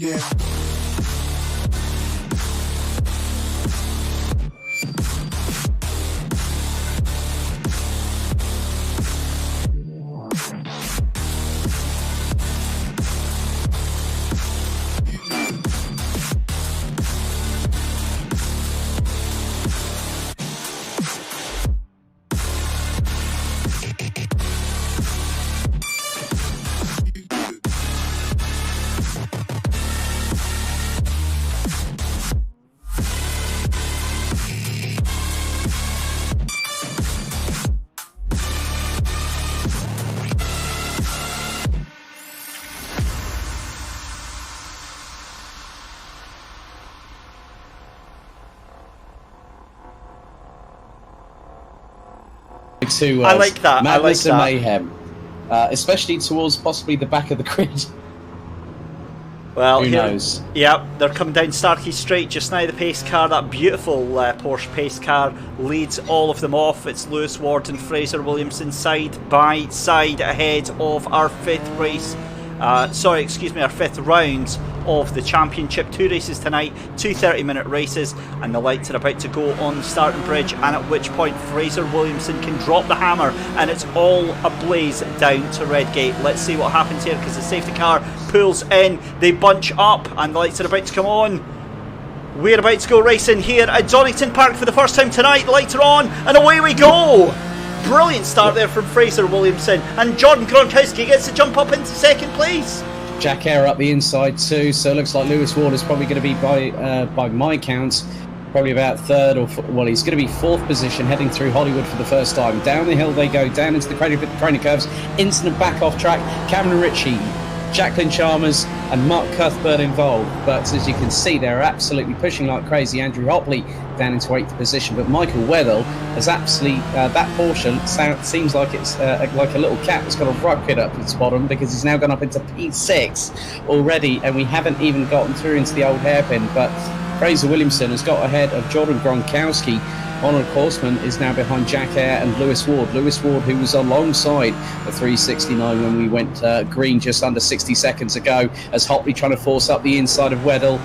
Yeah. I like that. Madness I like and mayhem, especially towards possibly the back of the grid. Well, who knows? Yeah, they're coming down Starkey Straight just now. The pace car, that beautiful Porsche pace car, leads all of them off. It's Lewis Ward and Fraser Williamson side by side ahead of our fifth race. Our fifth round of the championship. 2 races tonight, 2 30-minute races, and the lights are about to go on the starting bridge, and at which point Fraser Williamson can drop the hammer and it's all ablaze down to Redgate. Let's see what happens here, because the safety car pulls in, they bunch up, and the lights are about to come on. We're about to go racing here at Donington Park for the first time tonight. The lights are on and away we go. Brilliant start there from Fraser Williamson, and Jordan Gronkowski gets to jump up into second place. Jack Eyre up the inside too, so it looks like Lewis Ward is probably going to be, by my counts, probably about third or he's going to be fourth position, heading through Hollywood for the first time. Down the hill they go, down into the cranny curves, instant back off track. Cameron Ritchie, Jacqueline Chalmers and Mark Cuthbert involved, but as you can see they're absolutely pushing like crazy. Andrew Hopley down into 8th position, but Michael Weddell has absolutely that portion seems like it's like a little cat that's got a rocket up its bottom, because he's now gone up into P6 already, and we haven't even gotten through into the old hairpin. But Fraser Williamson has got ahead of Jordan Gronkowski. Honor Horseman is now behind Jack Eyre and Lewis Ward. Lewis Ward, who was alongside the 369 when we went green just under 60 seconds ago, as Hopley trying to force up the inside of Weddell.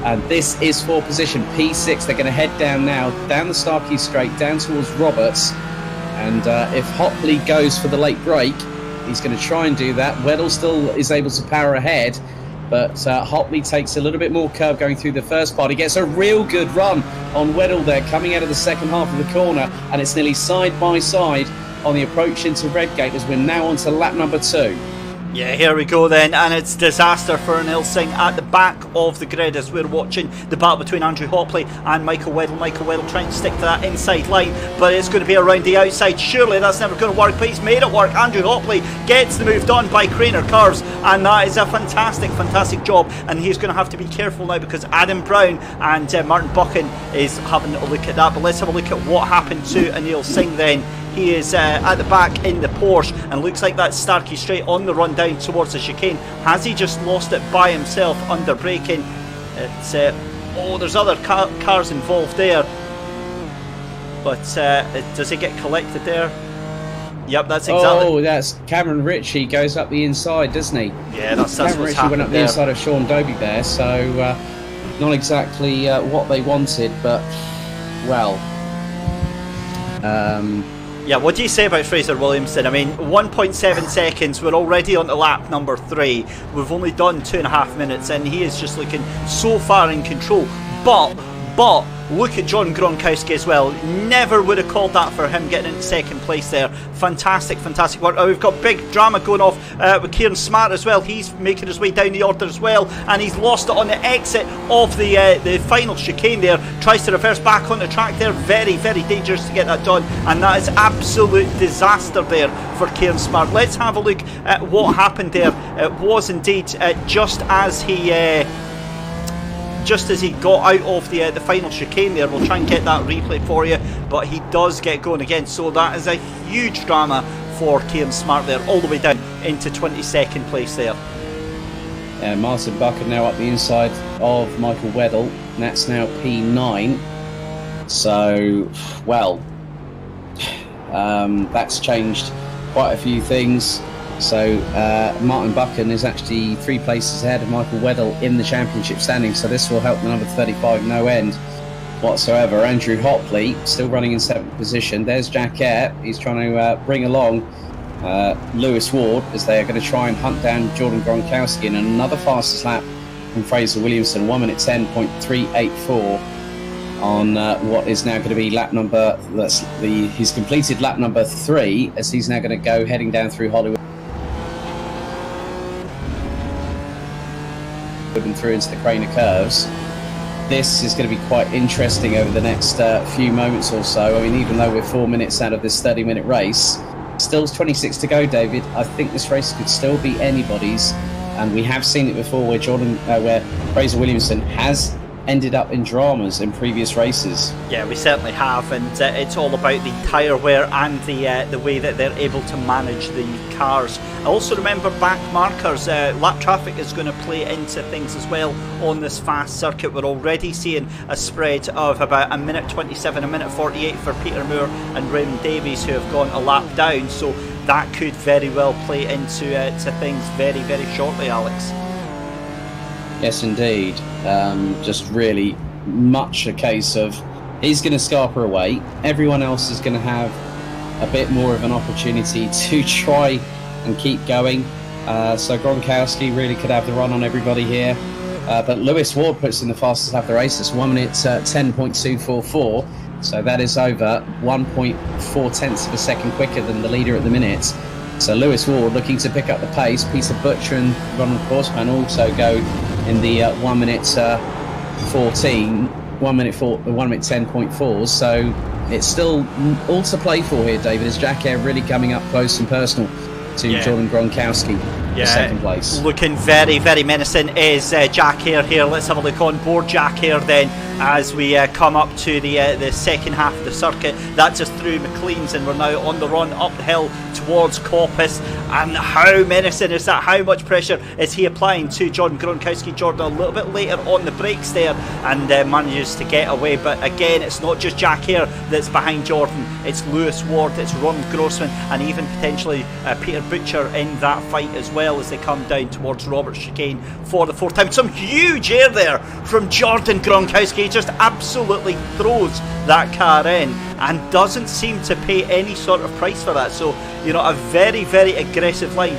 And this is for position P6. They're going to head down now, down the Starkey Straight, down towards Roberts. And if Hopley goes for the late break, he's going to try and do that. Weddell still is able to power ahead, but Hopley takes a little bit more curve going through the first part. He gets a real good run on Weddell there, coming out of the second half of the corner, and it's nearly side by side on the approach into Redgate as we're now on to lap number 2. Yeah, here we go then, and it's disaster for Nilsing at the back of the grid as we're watching the battle between Andrew Hopley and Michael Weddell. Michael Weddell trying to stick to that inside line, but it's going to be around the outside. Surely that's never going to work, but he's made it work. Andrew Hopley gets the move done by Craner Curves, and that is a fantastic job. And he's going to have to be careful now, because Adam Brown and Martin Buchan is having a look at that. But let's have a look at what happened to Anil Singh then. He is at the back in the Porsche, and looks like that's Starkey Straight on the run down towards the chicane. Has he just lost it by himself under braking? It's there's other cars involved there, but does he get collected there? Yep, that's exactly. Oh, that's Cameron Ritchie goes up the inside, doesn't he? Yeah, that's Cameron what's Ritchie went up there. the inside of Sean Dobie there, so not exactly what they wanted, but well. Yeah, what do you say about Fraser Williamson? I mean, 1.7 seconds, we're already on to lap number 3. We've only done 2.5 minutes, and he is just looking so far in control. But look at John Gronkowski as well. Never would have called that for him getting into second place there. Fantastic work. We've got big drama going off with Kieran Smart as well. He's making his way down the order as well, and he's lost it on the exit of the final chicane there. Tries to reverse back on the track there. Very dangerous to get that done, and that is absolute disaster there for Kieran Smart. Let's have a look at what happened there. It was indeed just as he got out of the final chicane there. We'll try and get that replay for you, but he does get going again, so that is a huge drama for Kieran Smart there, all the way down into 22nd place there. Martin Buchan now up the inside of Michael Weddell, and that's now P9. So, well, that's changed quite a few things. So Martin Buchan is actually 3 places ahead of Michael Weddle in the championship standing. So this will help the number 35 no end whatsoever. Andrew Hopley still running in 7th position. There's Jack Eyre. He's trying to bring along Lewis Ward as they are going to try and hunt down Jordan Gronkowski in another fastest lap from Fraser Williamson, 1 minute 10.384 on what is now going to be lap number, he's completed lap number 3 as he's now going to go heading down through Hollywood and through into the Craner curves. This is going to be quite interesting over the next few moments or so. I mean, even though we're 4 minutes out of this 30-minute race, still 26 to go, David. I think this race could still be anybody's, and we have seen it before where Fraser Williamson has ended up in dramas in previous races. Yeah, we certainly have, and it's all about the tyre wear and the way that they're able to manage the cars. I also remember back markers. Lap traffic is going to play into things as well on this fast circuit. We're already seeing a spread of about 1 minute 27, 1 minute 48 for Peter Moore and Raymond Davies, who have gone a lap down, so that could very well play into to things very, very shortly, Alex. Yes, indeed. Just really much a case of he's going to scarper away. Everyone else is going to have a bit more of an opportunity to try and keep going. So Gronkowski really could have the run on everybody here. But Lewis Ward puts in the fastest lap of the race. It's 1 minute 10.244. So that is over 1.4 tenths of a second quicker than the leader at the minute. So Lewis Ward looking to pick up the pace. Peter Butcher and Ronald Korsman also go in the 1 minute 14, 1 minute 10.4. So it's still all to play for here, David, as Jack Eyre really coming up close and personal to Jordan Gronkowski for second place. Looking very, very menacing is Jack Eyre here. Let's have a look on board Jack Eyre then as we come up to the second half of the circuit. That's us through McLean's, and we're now on the run up the hill towards Coppice. And how menacing is that? How much pressure is he applying to Jordan Gronkowski? Jordan a little bit later on the brakes there and manages to get away. But again, it's not just Jack Eyre that's behind Jordan. It's Lewis Ward, it's Ron Grossman, and even potentially Peter Butcher in that fight as well as they come down towards Roberts Chicane for the 4th time. Some huge air there from Jordan Gronkowski. He just absolutely throws that car in and doesn't seem to pay any sort of price for that. So, you know, a very, very aggressive line.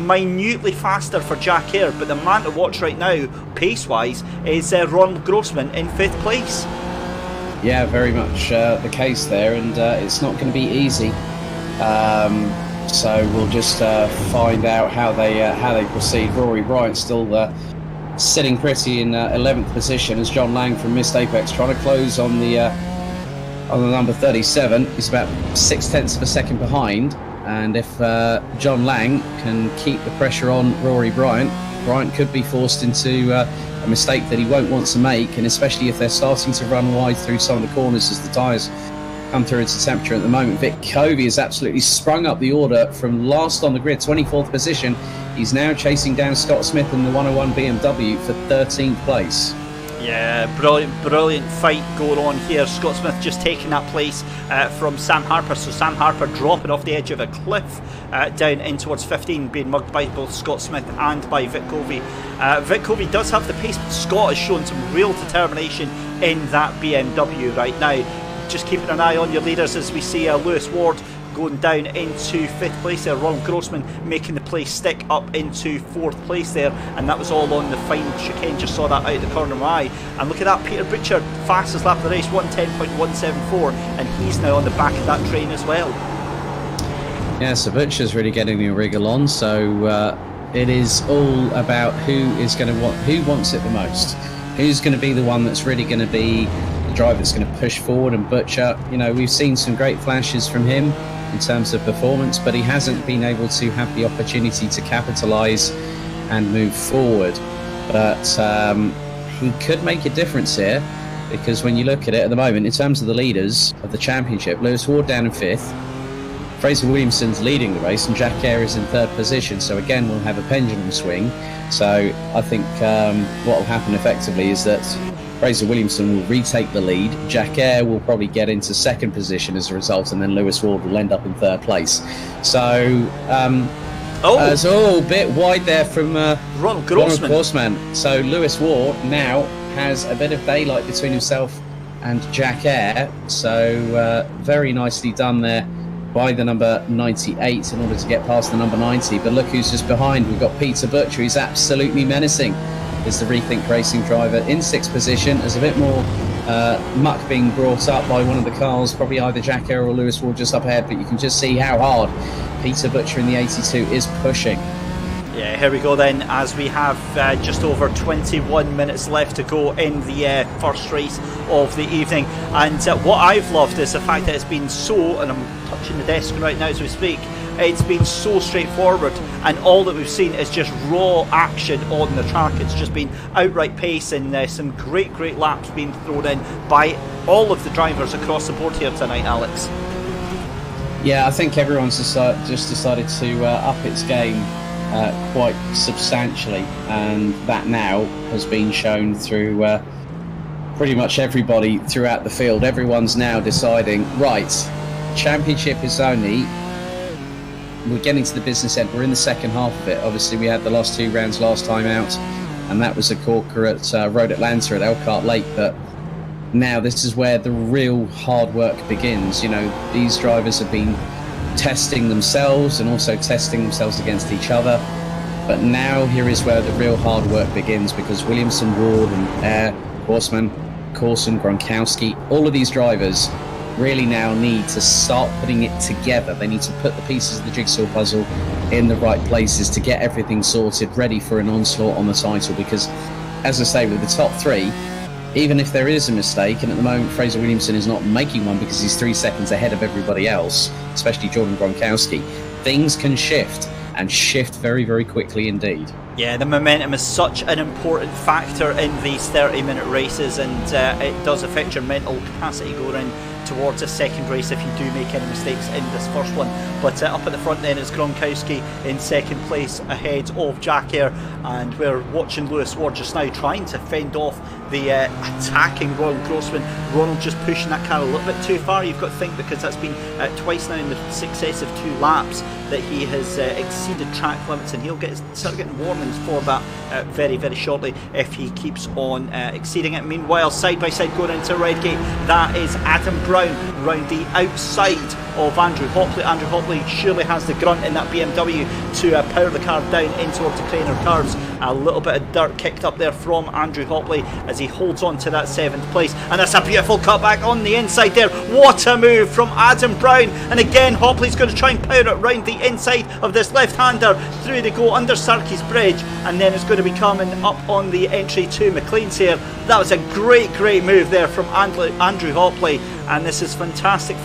Minutely faster for Jack Eyre, but the man to watch right now, pace-wise, is Ronald Grossman in 5th place. Yeah, very much the case there, and it's not going to be easy. So we'll just find out how they proceed. Rory Bryant still sitting pretty in 11th position as John Lang from Missed Apex trying to close on the number 37. He's about 6 tenths of a second behind, and if John Lang can keep the pressure on Rory Bryant, Bryant could be forced into a mistake that he won't want to make, and especially if they're starting to run wide through some of the corners as the tyres come through into temperature at the moment. Vic Covey has absolutely sprung up the order from last on the grid, 24th position. He's now chasing down Scott Smith in the 101 BMW for 13th place. Yeah, brilliant fight going on here. Scott Smith just taking that place from Sam Harper. So Sam Harper dropping off the edge of a cliff down in towards 15, being mugged by both Scott Smith and by Vic Covey. Vic Covey does have the pace, but Scott has shown some real determination in that BMW right now. Just keeping an eye on your leaders as we see Lewis Ward going down into 5th place there. Ron Grossman making the place stick up into 4th place there, and that was all on the final chicane. Just saw that out of the corner of my eye. And look at that, Peter Butcher, fastest lap of the race, 1:10.174, and he's now on the back of that train as well. Yeah, so Butcher's really getting the wriggle on, so it is all about who wants it the most. Who's going to be the one that's really going to be the driver that's going to push forward. And Butcher, you know, we've seen some great flashes from him in terms of performance, but he hasn't been able to have the opportunity to capitalise and move forward. But he could make a difference here, because when you look at it at the moment, in terms of the leaders of the championship, Lewis Ward down in 5th, Fraser Williamson's leading the race, and Jack Eyre is in 3rd position. So again, we'll have a pendulum swing. So I think what will happen effectively is that Fraser Williamson will retake the lead. Jack Eyre will probably get into 2nd position as a result, and then Lewis Ward will end up in 3rd place. So It's all a bit wide there from Ronald Grossman. So Lewis Ward now has a bit of daylight between himself and Jack Eyre. So very nicely done there by the number 98 in order to get past the number 90. But look who's just behind. We've got Peter Butcher. He's absolutely menacing. Is the Rethink Racing driver in 6th position. There's a bit more muck being brought up by one of the cars, probably either Jack Eyre or Lewis Ward just up ahead, but you can just see how hard Peter Butcher in the 82 is pushing. Yeah, here we go then, as we have just over 21 minutes left to go in the first race of the evening. And what I've loved is the fact that it's been so, and I'm touching the desk right now as we speak, it's been so straightforward, and all that we've seen is just raw action on the track. It's just been outright pace and some great laps being thrown in by all of the drivers across the board here tonight, Alex. Yeah, I think everyone's just decided to up its game quite substantially, and that now has been shown through pretty much everybody throughout the field. Everyone's now deciding, right, championship is only... We're getting to the business end. We're in the second half of it. Obviously, we had the last 2 rounds last time out, and that was a corker at Road Atlanta at Elkhart Lake. But now this is where the real hard work begins. You know, these drivers have been testing themselves and also testing themselves against each other. But now here is where the real hard work begins, because Williamson, Ward and Eyre, Horseman, Coulson, Gronkowski, all of these drivers really now need to start putting it together. They need to put the pieces of the jigsaw puzzle in the right places to get everything sorted, ready for an onslaught on the title. Because, as I say, with the top 3, even if there is a mistake, and at the moment Fraser Williamson is not making one because he's 3 seconds ahead of everybody else, especially Jordan Gronkowski, things can shift, and shift very quickly indeed. Yeah, the momentum is such an important factor in these 30-minute races, and it does affect your mental capacity going towards a second race if you do make any mistakes in this first one. But up at the front then is Gronkowski in second place ahead of Jack Eyre, and we're watching Lewis Ward just now trying to fend off the attacking Ronald Grossman. Ronald just pushing that car a little bit too far, you've got to think, because that's been twice now in the successive 2 laps that he has exceeded track limits, and he'll start getting warnings for that very shortly if he keeps on exceeding it. Meanwhile, side by side going into Redgate, that is Adam Brown round the outside of Andrew Hopley. Andrew Hopley surely has the grunt in that BMW to power the car down in towards the Craner cars. A little bit of dirt kicked up there from Andrew Hopley as he holds on to that 7th place, and that's a beautiful cutback on the inside there. What a move from Adam Brown, and again Hopley's going to try and power it round the inside of this left-hander through the go under Sarkey's Bridge, and then it's going to be coming up on the entry to McLean's here. That was a great move there from Andrew Hopley, and this is fantastic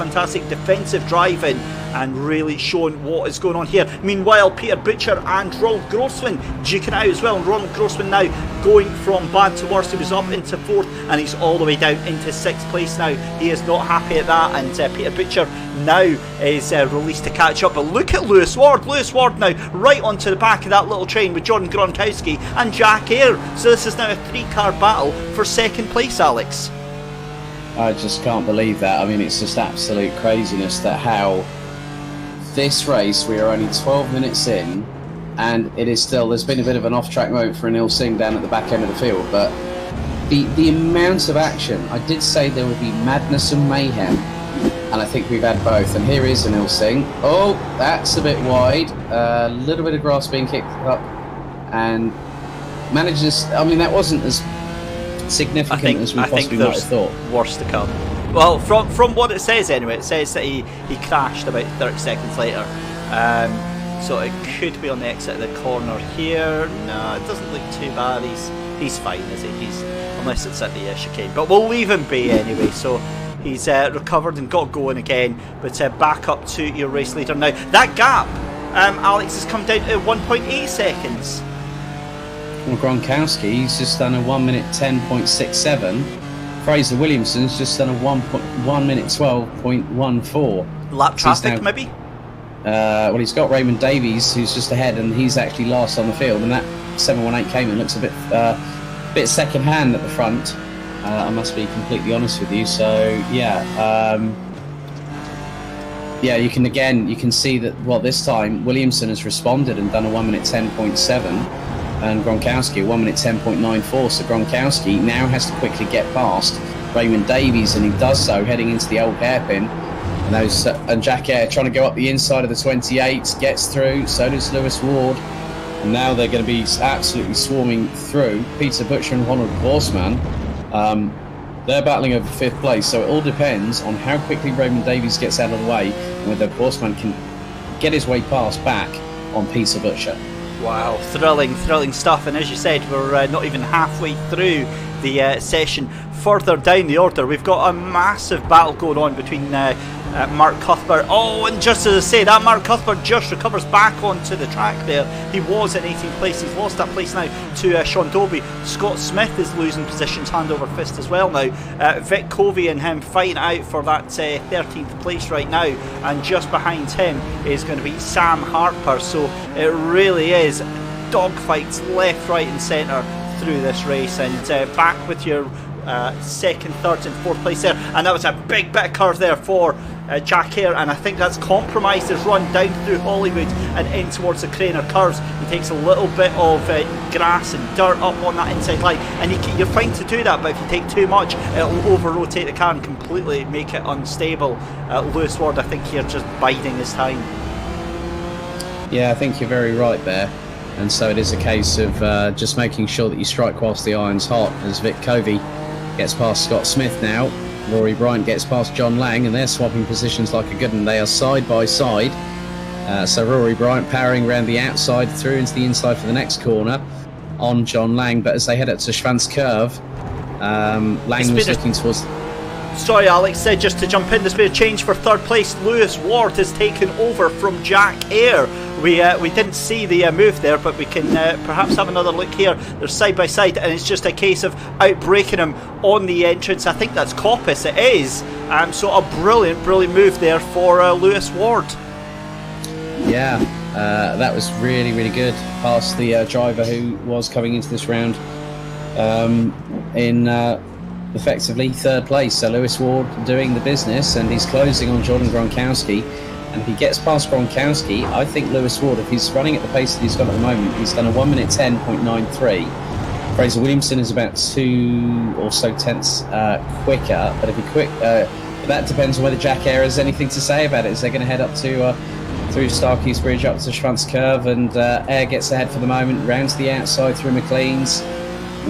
defensive driving and really showing what is going on here. Meanwhile, Peter Butcher and Ronald Grossman duking out as well, and Ronald Grossman now going from bad to worse. He was up into 4th and he's all the way down into 6th place now. He is not happy at that, and Peter Butcher now is released to catch up. But look at Lewis Ward now right onto the back of that little train with Jordan Gronkowski and Jack Eyre. So this is now a 3-car battle for 2nd place, Alex. I just can't believe that. I mean, it's just absolute craziness that how this race, we are only 12 minutes in, and it is still, there's been a bit of an off-track moment for Anil Singh down at the back end of the field, but the amount of action, I did say there would be madness and mayhem, and I think we've had both. And here is Anil Singh. Oh, that's a bit wide. A little bit of grass being kicked up, and manages, I mean, that wasn't as significant as we possibly might have thought. Worse to come. Well, from what it says anyway, it says that he crashed about 30 seconds later. So it could be on the exit of the corner here. No, it doesn't look too bad. He's fine, is he? Unless it's at the chicane. But we'll leave him be anyway. So he's recovered and got going again. But back up to your race leader now. That gap, Alex, has come down to 1.8 seconds. Well, Gronkowski, he's just done a 1 minute 10.67. Fraser Williamson's just done a 1 minute 12.14. Lap traffic, maybe? Well, he's got Raymond Davies, who's just ahead, and he's actually last on the field. And that 718 Cayman looks a bit second hand at the front. I must be completely honest with you. So yeah, Yeah, you can see that, well, this time Williamson has responded and done a 1 minute 10.7 and Gronkowski a 1 minute 10.94. So Gronkowski now has to quickly get past Raymond Davies, and he does so heading into the old hairpin. And Jack Eyre trying to go up the inside of the 28, gets through, so does Lewis Ward. And now they're going to be absolutely swarming through. Peter Butcher and Ronald Borsman, they're battling over 5th place, so it all depends on how quickly Raymond Davies gets out of the way and whether Borsman can get his way past back on Peter Butcher. Wow, thrilling stuff. And as you said, we're not even halfway through the session. Further down the order, we've got a massive battle going on between Mark Cuthbert. Oh, and just as I say that, Mark Cuthbert just recovers back onto the track there. He was in 18th place. He's lost that place now to Sean Dobie. Scott Smith is losing positions hand over fist as well now. Vic Covey and him fighting out for that 13th place right now, and just behind him is going to be Sam Harper. So it really is dogfights left, right and centre through this race. And back with your second, third and fourth place there, and that was a big bit of curve there for Jack Eyre, and I think that's compromised his run down through Hollywood and in towards the Craner curves. He takes a little bit of grass and dirt up on that inside line, and you're fine to do that, but if you take too much, it'll over-rotate the car and completely make it unstable. Lewis Ward, I think here, just biding his time. Yeah, I think you're very right there. And so it is a case of just making sure that you strike whilst the iron's hot, as Vic Covey gets past Scott Smith now. Rory Bryant gets past John Lang, and they're swapping positions like a good one. They are side by side. So Rory Bryant powering around the outside through into the inside for the next corner on John Lang. But as they head up to Schwanz Curve, Lang was looking towards... Sorry, Alex, just to jump in, there's been a change for third place. Lewis Ward has taken over from Jack Eyre. We didn't see the move there, but we can perhaps have another look here. They're side by side, and it's just a case of outbreaking him on the entrance. I think that's Coppice, it is. So a brilliant move there for Lewis Ward. Yeah, that was really good. Past the driver who was coming into this round in effectively third place. So Lewis Ward doing the business, and he's closing on Jordan Gronkowski. And if he gets past Gronkowski, I think Lewis Ward, if he's running at the pace that he's got at the moment, he's done a 1 minute 10.93. Fraser Williamson is about 2 or so tenths quicker, but that depends on whether Jack Eyre has anything to say about it. Is they're going to head up to through Starkey's Bridge up to Schwanz Curve, and Eyre gets ahead for the moment, round to the outside through McLean's,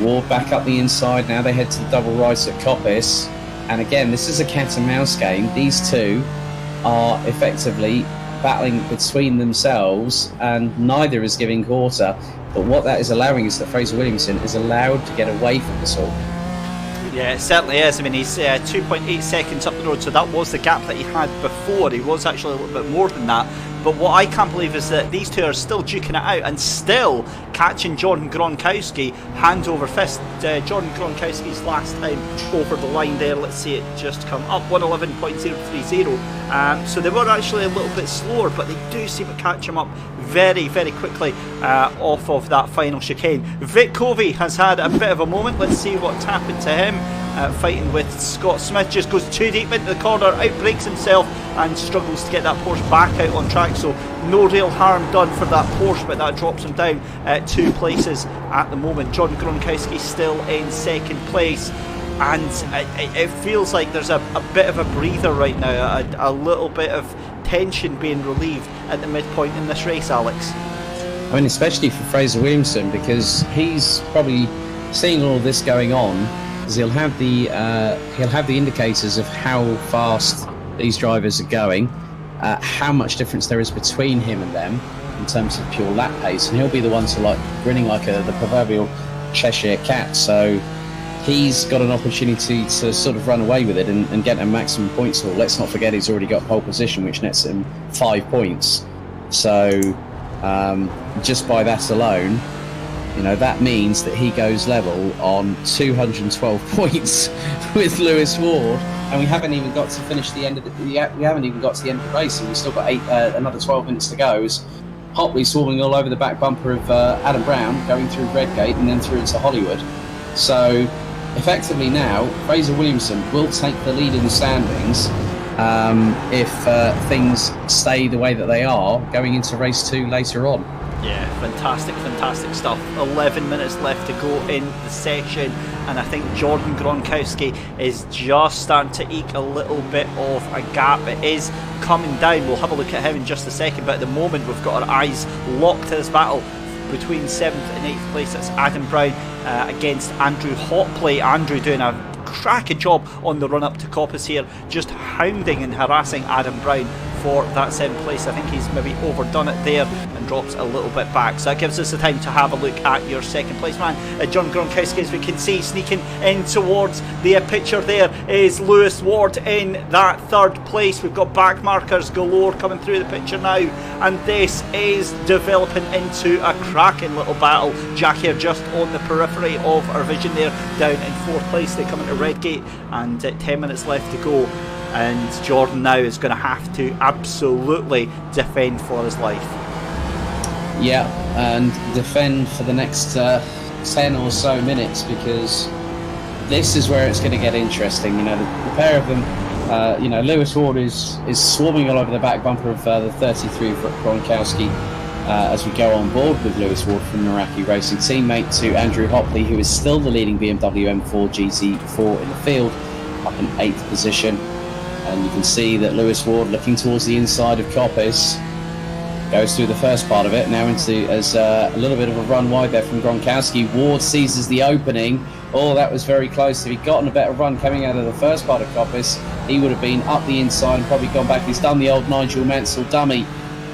Ward back up the inside. Now they head to the double right at Coppice, and again, this is a cat and mouse game. These two are effectively battling between themselves, and neither is giving quarter. But what that is allowing is that Fraser Williamson is allowed to get away from this all. Yeah, it certainly is. I mean, he's 2.8 seconds up the road, so that was the gap that he had before. He was actually a little bit more than that. But what I can't believe is that these two are still duking it out and still catching Jordan Gronkowski hand over fist. Jordan Gronkowski's last time over the line there, let's see it just come up, 111.030. So they were actually a little bit slower, but they do seem to catch him up very quickly off of that final chicane. Vic Covey has had a bit of a moment. Let's see what's happened to him. Fighting with Scott Smith, just goes too deep into the corner, outbreaks himself and struggles to get that Porsche back out on track. So no real harm done for that Porsche, but that drops him down 2 places at the moment. Jordan Gronkowski still in second place, and it feels like there's a bit of a breather right now, a little bit of tension being relieved at the midpoint in this race, Alex. I mean, especially for Fraser Williamson, because he's probably seeing all this going on. He'll have the indicators of how fast these drivers are going, how much difference there is between him and them in terms of pure lap pace, and he'll be the one to like grinning like the proverbial Cheshire cat. So he's got an opportunity to sort of run away with it and get a maximum points haul. Let's not forget he's already got pole position, which nets him 5 points. So just by that alone, you know, that means that he goes level on 212 points with Lewis Ward, and we haven't even got to finish the end of we haven't even got to the end of the race, and we've still got another 12 minutes to go. As Hotley swarming all over the back bumper of Adam Brown, going through Redgate and then through into Hollywood. So effectively now, Fraser Williamson will take the lead in the standings, if things stay the way that they are going into race 2 later on. Yeah, fantastic stuff. 11 minutes left to go in the session, and I think Jordan Gronkowski is just starting to eke a little bit of a gap. It is coming down. We'll have a look at him in just a second, but at the moment we've got our eyes locked to this battle between 7th and 8th place. That's Adam Brown against Andrew Hopley. Andrew doing a cracking job on the run up to Coppice here, just hounding and harassing Adam Brown for that 7th place. I think he's maybe overdone it there and drops a little bit back, so that gives us the time to have a look at your 2nd place man, John Gronkowski. As we can see, sneaking in towards the picture there is Lewis Ward in that 3rd place. We've got back markers galore coming through the picture now, and this is developing into a cracking little battle. Jack here just on the periphery of our vision there, down in 4th place. They come into Redgate, and 10 minutes left to go, and Jordan now is going to have to absolutely defend for his life. Yeah, and defend for the next 10 or so minutes, because this is where it's going to get interesting. You know, the pair of them, you know, Lewis Ward is swarming all over the back bumper of the 33 for Gronkowski as we go on board with Lewis Ward from Meraki Racing, teammate to Andrew Hopley, who is still the leading BMW M4 GT4 in the field, up in 8th position. And you can see that Lewis Ward, looking towards the inside of Coppice, goes through the first part of it, now into as a little bit of a run wide there from Gronkowski. Ward seizes the opening. Oh, that was very close. If he'd gotten a better run coming out of the first part of Coppice, he would have been up the inside and probably gone back. He's done the old Nigel Mansell dummy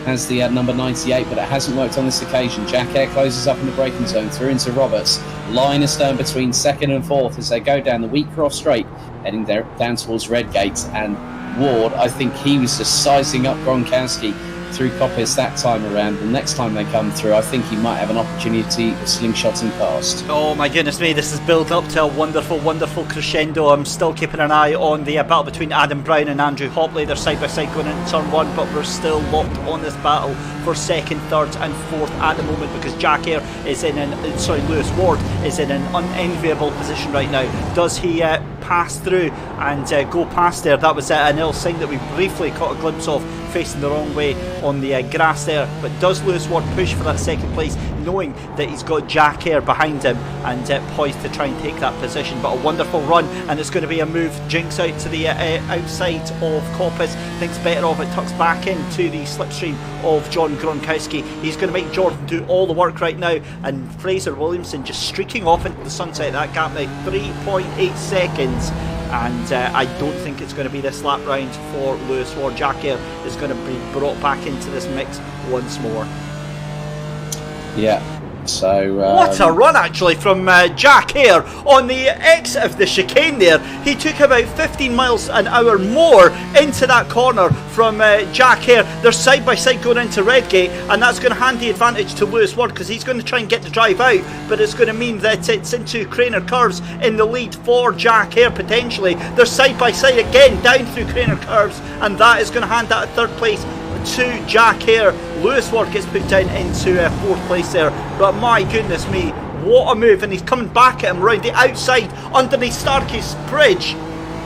as the number 98, but it hasn't worked on this occasion. Jack Hare closes up in the braking zone, through into Roberts. Line astern between 2nd and 4th as they go down the Wheatcroft Straight, heading down towards Redgate. And Ward, I think he was just sizing up Gronkowski through Coppice that time around. The next time they come through, I think he might have an opportunity of slingshotting past. Oh my goodness me, this is built up to a wonderful crescendo. I'm still keeping an eye on the battle between Adam Brown and Andrew Hopley. They're side by side going into turn 1, but we're still locked on this battle for 2nd, 3rd and 4th at the moment, because Jack Hare is Lewis Ward is in an unenviable position right now. Does he pass through and go past there? That was an ill sign that we briefly caught a glimpse of, facing the wrong way on the grass there. But does Lewis Ward push for that 2nd place, knowing that he's got Jack Hare behind him and poised to try and take that position? But a wonderful run, and it's going to be a move. Jinx out to the outside of Coppice, thinks better of it, tucks back into the slipstream of John Gronkowski. He's going to make Jordan do all the work right now, and Fraser Williamson just streaking off into the sunset. That gap now 3.8 seconds, and I don't think it's going to be this lap round for Lewis Ward. Jack Hare is going to be brought back into this mix once more. Yeah, so what a run actually from Jack Hare on the exit of the chicane there. He took about 15 miles an hour more into that corner from Jack Hare. They're side by side going into Redgate, and that's going to hand the advantage to Lewis Ward, because he's going to try and get the drive out, but it's going to mean that it's into Craner Curves in the lead for Jack Hare potentially. They're side by side again down through Craner Curves, and that is going to hand that 3rd place to Jack Hare. Lewis Ward gets put down into 4th place there, but my goodness me, what a move. And he's coming back at him round the outside underneath Starkey's bridge.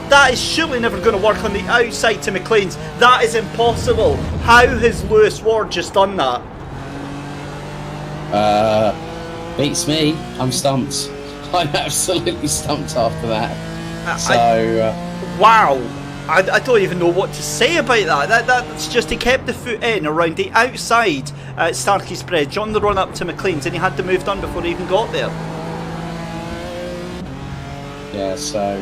That is surely never going to work on the outside to McLean's. That is impossible. How has Lewis Ward just done that? Beats me. I'm stumped. I'm absolutely stumped after that. Wow. I don't even know what to say about that. That's just, he kept the foot in around the outside at Starkey's Bridge on the run up to McLean's, and he had the move done before he even got there. Yeah, so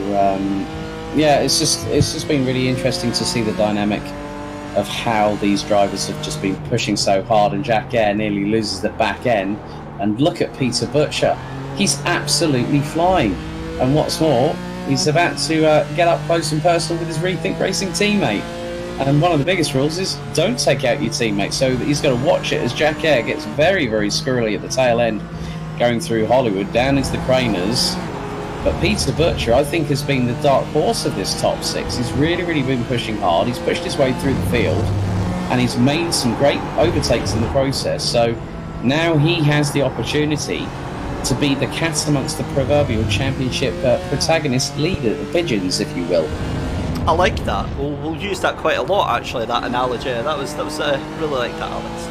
yeah, it's just been really interesting to see the dynamic of how these drivers have just been pushing so hard, and Jack Hare nearly loses the back end. And look at Peter Butcher, he's absolutely flying, and what's more, he's about to get up close and personal with his Rethink Racing teammate. And one of the biggest rules is don't take out your teammate. So he's got to watch it as Jack Hare gets very, very squirrely at the tail end, going through Hollywood, down into the Craners. But Peter Butcher, I think, has been the dark horse of this top 6. He's really, really been pushing hard. He's pushed his way through the field, and he's made some great overtakes in the process. So now he has the opportunity to be the cat amongst the proverbial championship protagonist leader, the pigeons, if you will. I like that. We'll use that quite a lot, actually, that analogy. That was really like that, Alex.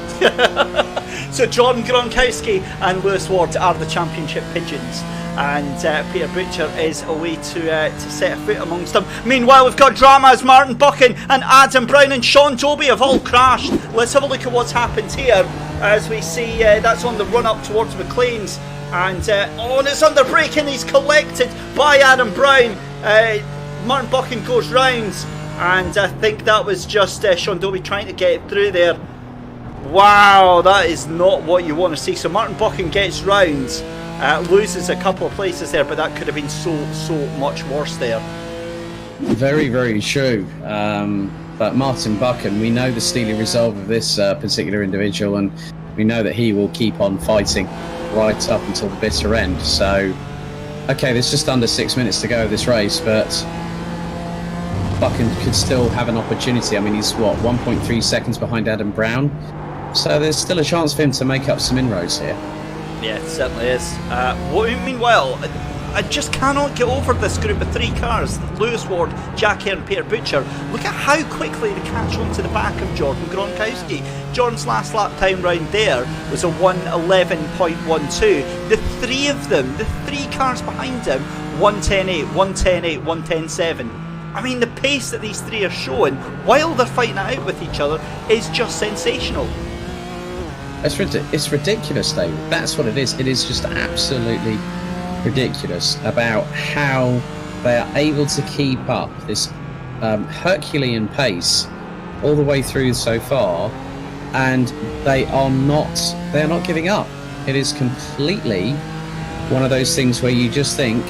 So Jordan Gronkowski and Lewis Ward are the championship pigeons, and Peter Butcher is away to set a foot amongst them. Meanwhile, we've got drama as Martin Buchan and Adam Brown and Sean Dobie have all crashed. Let's have a look at what's happened here, as we see that's on the run up towards McLean's. And and it's under braking. He's collected by Adam Brown. Martin Buchan goes round, and I think that was just Sean Dobie trying to get it through there. Wow, that is not what you want to see. So Martin Buchan gets round, loses a couple of places there, but that could have been so much worse there. Very, very true. But Martin Buchan, we know the steely resolve of this particular individual, and we know that he will keep on fighting right up until the bitter end. So, okay, there's just under 6 minutes to go of this race, but Buchan could still have an opportunity. I mean, he's, what, 1.3 seconds behind Adam Brown? So there's still a chance for him to make up some inroads here. Yeah, it certainly is. Meanwhile, I just cannot get over this group of three cars. Lewis Ward, Jack Hare and Peter Butcher. Look at how quickly they catch on to the back of Jordan Gronkowski. Jordan's last lap time round there was a 1:11.12. The three of them, the three cars behind him, 1:10.8, 1:10.8, 1:10.7. I mean, the pace that these three are showing while they're fighting it out with each other is just sensational. It's ridiculous, David. That's what it is. It is just absolutely ridiculous about how they are able to keep up this Herculean pace all the way through so far, and they are not giving up. It is completely one of those things where you just think,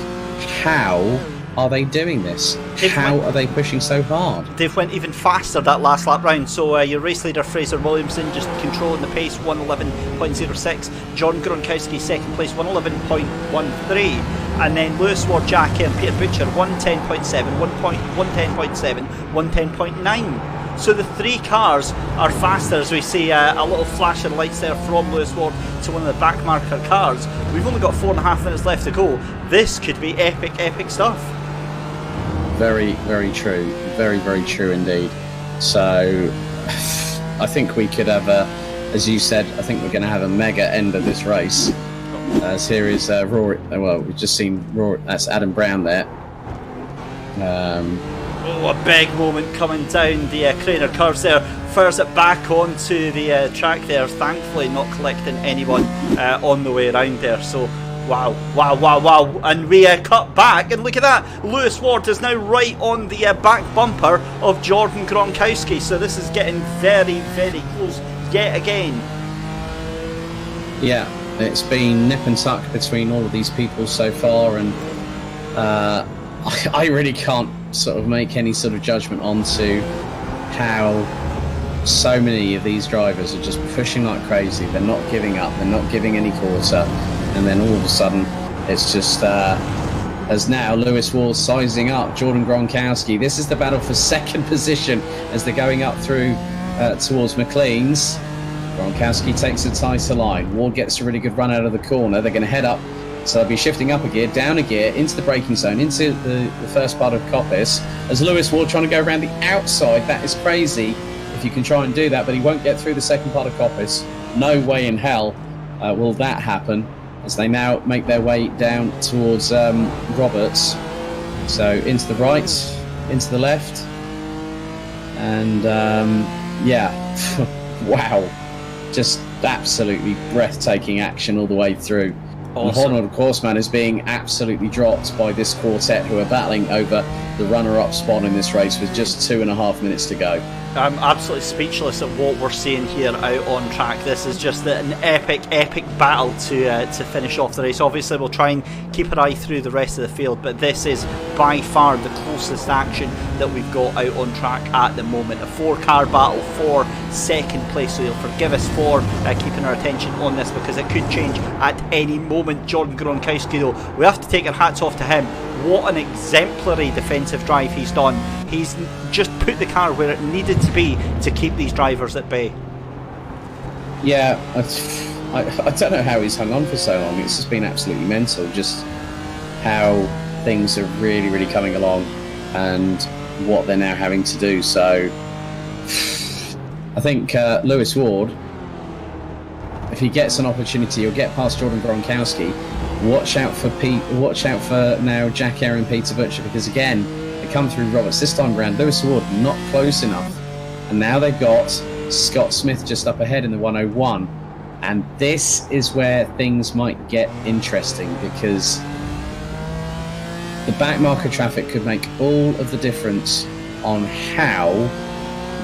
how are they doing this? How are they pushing so hard? They've went even faster that last lap round. So your race leader Fraser Williamson just controlling the pace, 1:11.06. John Gronkowski second place, 1:11.13. And then Lewis Ward, Jack Hare and Peter Butcher, 1:10.7, 1:10.7, 1:10.9. So the three cars are faster, as we see a little flash of lights there from Lewis Ward to one of the back marker cars. We've only got 4.5 minutes left to go. This could be epic stuff. Very, very true. Very, very true indeed. So I think we could have as you said, I think we're going to have a mega end of this race. As here is Rory. Well, we've just seen Rory. That's Adam Brown there. A big moment coming down the Craner curves there. Fires it back onto the track there. Thankfully, not collecting anyone on the way around there. So. Wow. And we cut back, and look at that. Lewis Ward is now right on the back bumper of Jordan Gronkowski. So this is getting very, very close yet again. Yeah, it's been nip and tuck between all of these people so far, and I really can't sort of make any sort of judgment onto how so many of these drivers are just pushing like crazy. They're not giving up. They're not giving any quarter. And then all of a sudden, it's just as now Lewis Ward sizing up Jordan Gronkowski. This is the battle for second position as they're going up through towards McLean's. Gronkowski takes a tighter line. Ward gets a really good run out of the corner. They're going to head up. So they'll be shifting up a gear, down a gear, into the braking zone, into the first part of Coppice. As Lewis Ward trying to go around the outside. That is crazy if you can try and do that, but he won't get through the second part of Coppice. No way in hell will that happen, as they now make their way down towards Roberts. So into the right, into the left, and yeah, wow, just absolutely breathtaking action all the way through. Awesome. And Hornell, of course, man, is being absolutely dropped by this quartet who are battling over the runner-up spot in this race with just 2.5 minutes to go. I'm absolutely speechless at what we're seeing here out on track. This is just an epic battle to finish off the race. Obviously, we'll try and keep an eye through the rest of the field, but this is by far the closest action that we've got out on track at the moment. A 4-car battle for second place, so you'll forgive us for keeping our attention on this, because it could change at any moment. Jordan Gronkowski, though, we have to take our hats off to him. What an exemplary defensive drive he's done. He's just put the car where it needed to be to keep these drivers at bay. Yeah, I don't know how he's hung on for so long. It's just been absolutely mental, just how things are really coming along. And what they're now having to do. So I think Lewis Ward, if he gets an opportunity, he'll get past Jordan Gronkowski. Watch out for now Jack Eyre and Peter Butcher, because again, they come through Roberts this time around. Lewis Ward not close enough, and now they've got Scott Smith just up ahead in the 101. And this is where things might get interesting, because the backmarker traffic could make all of the difference on how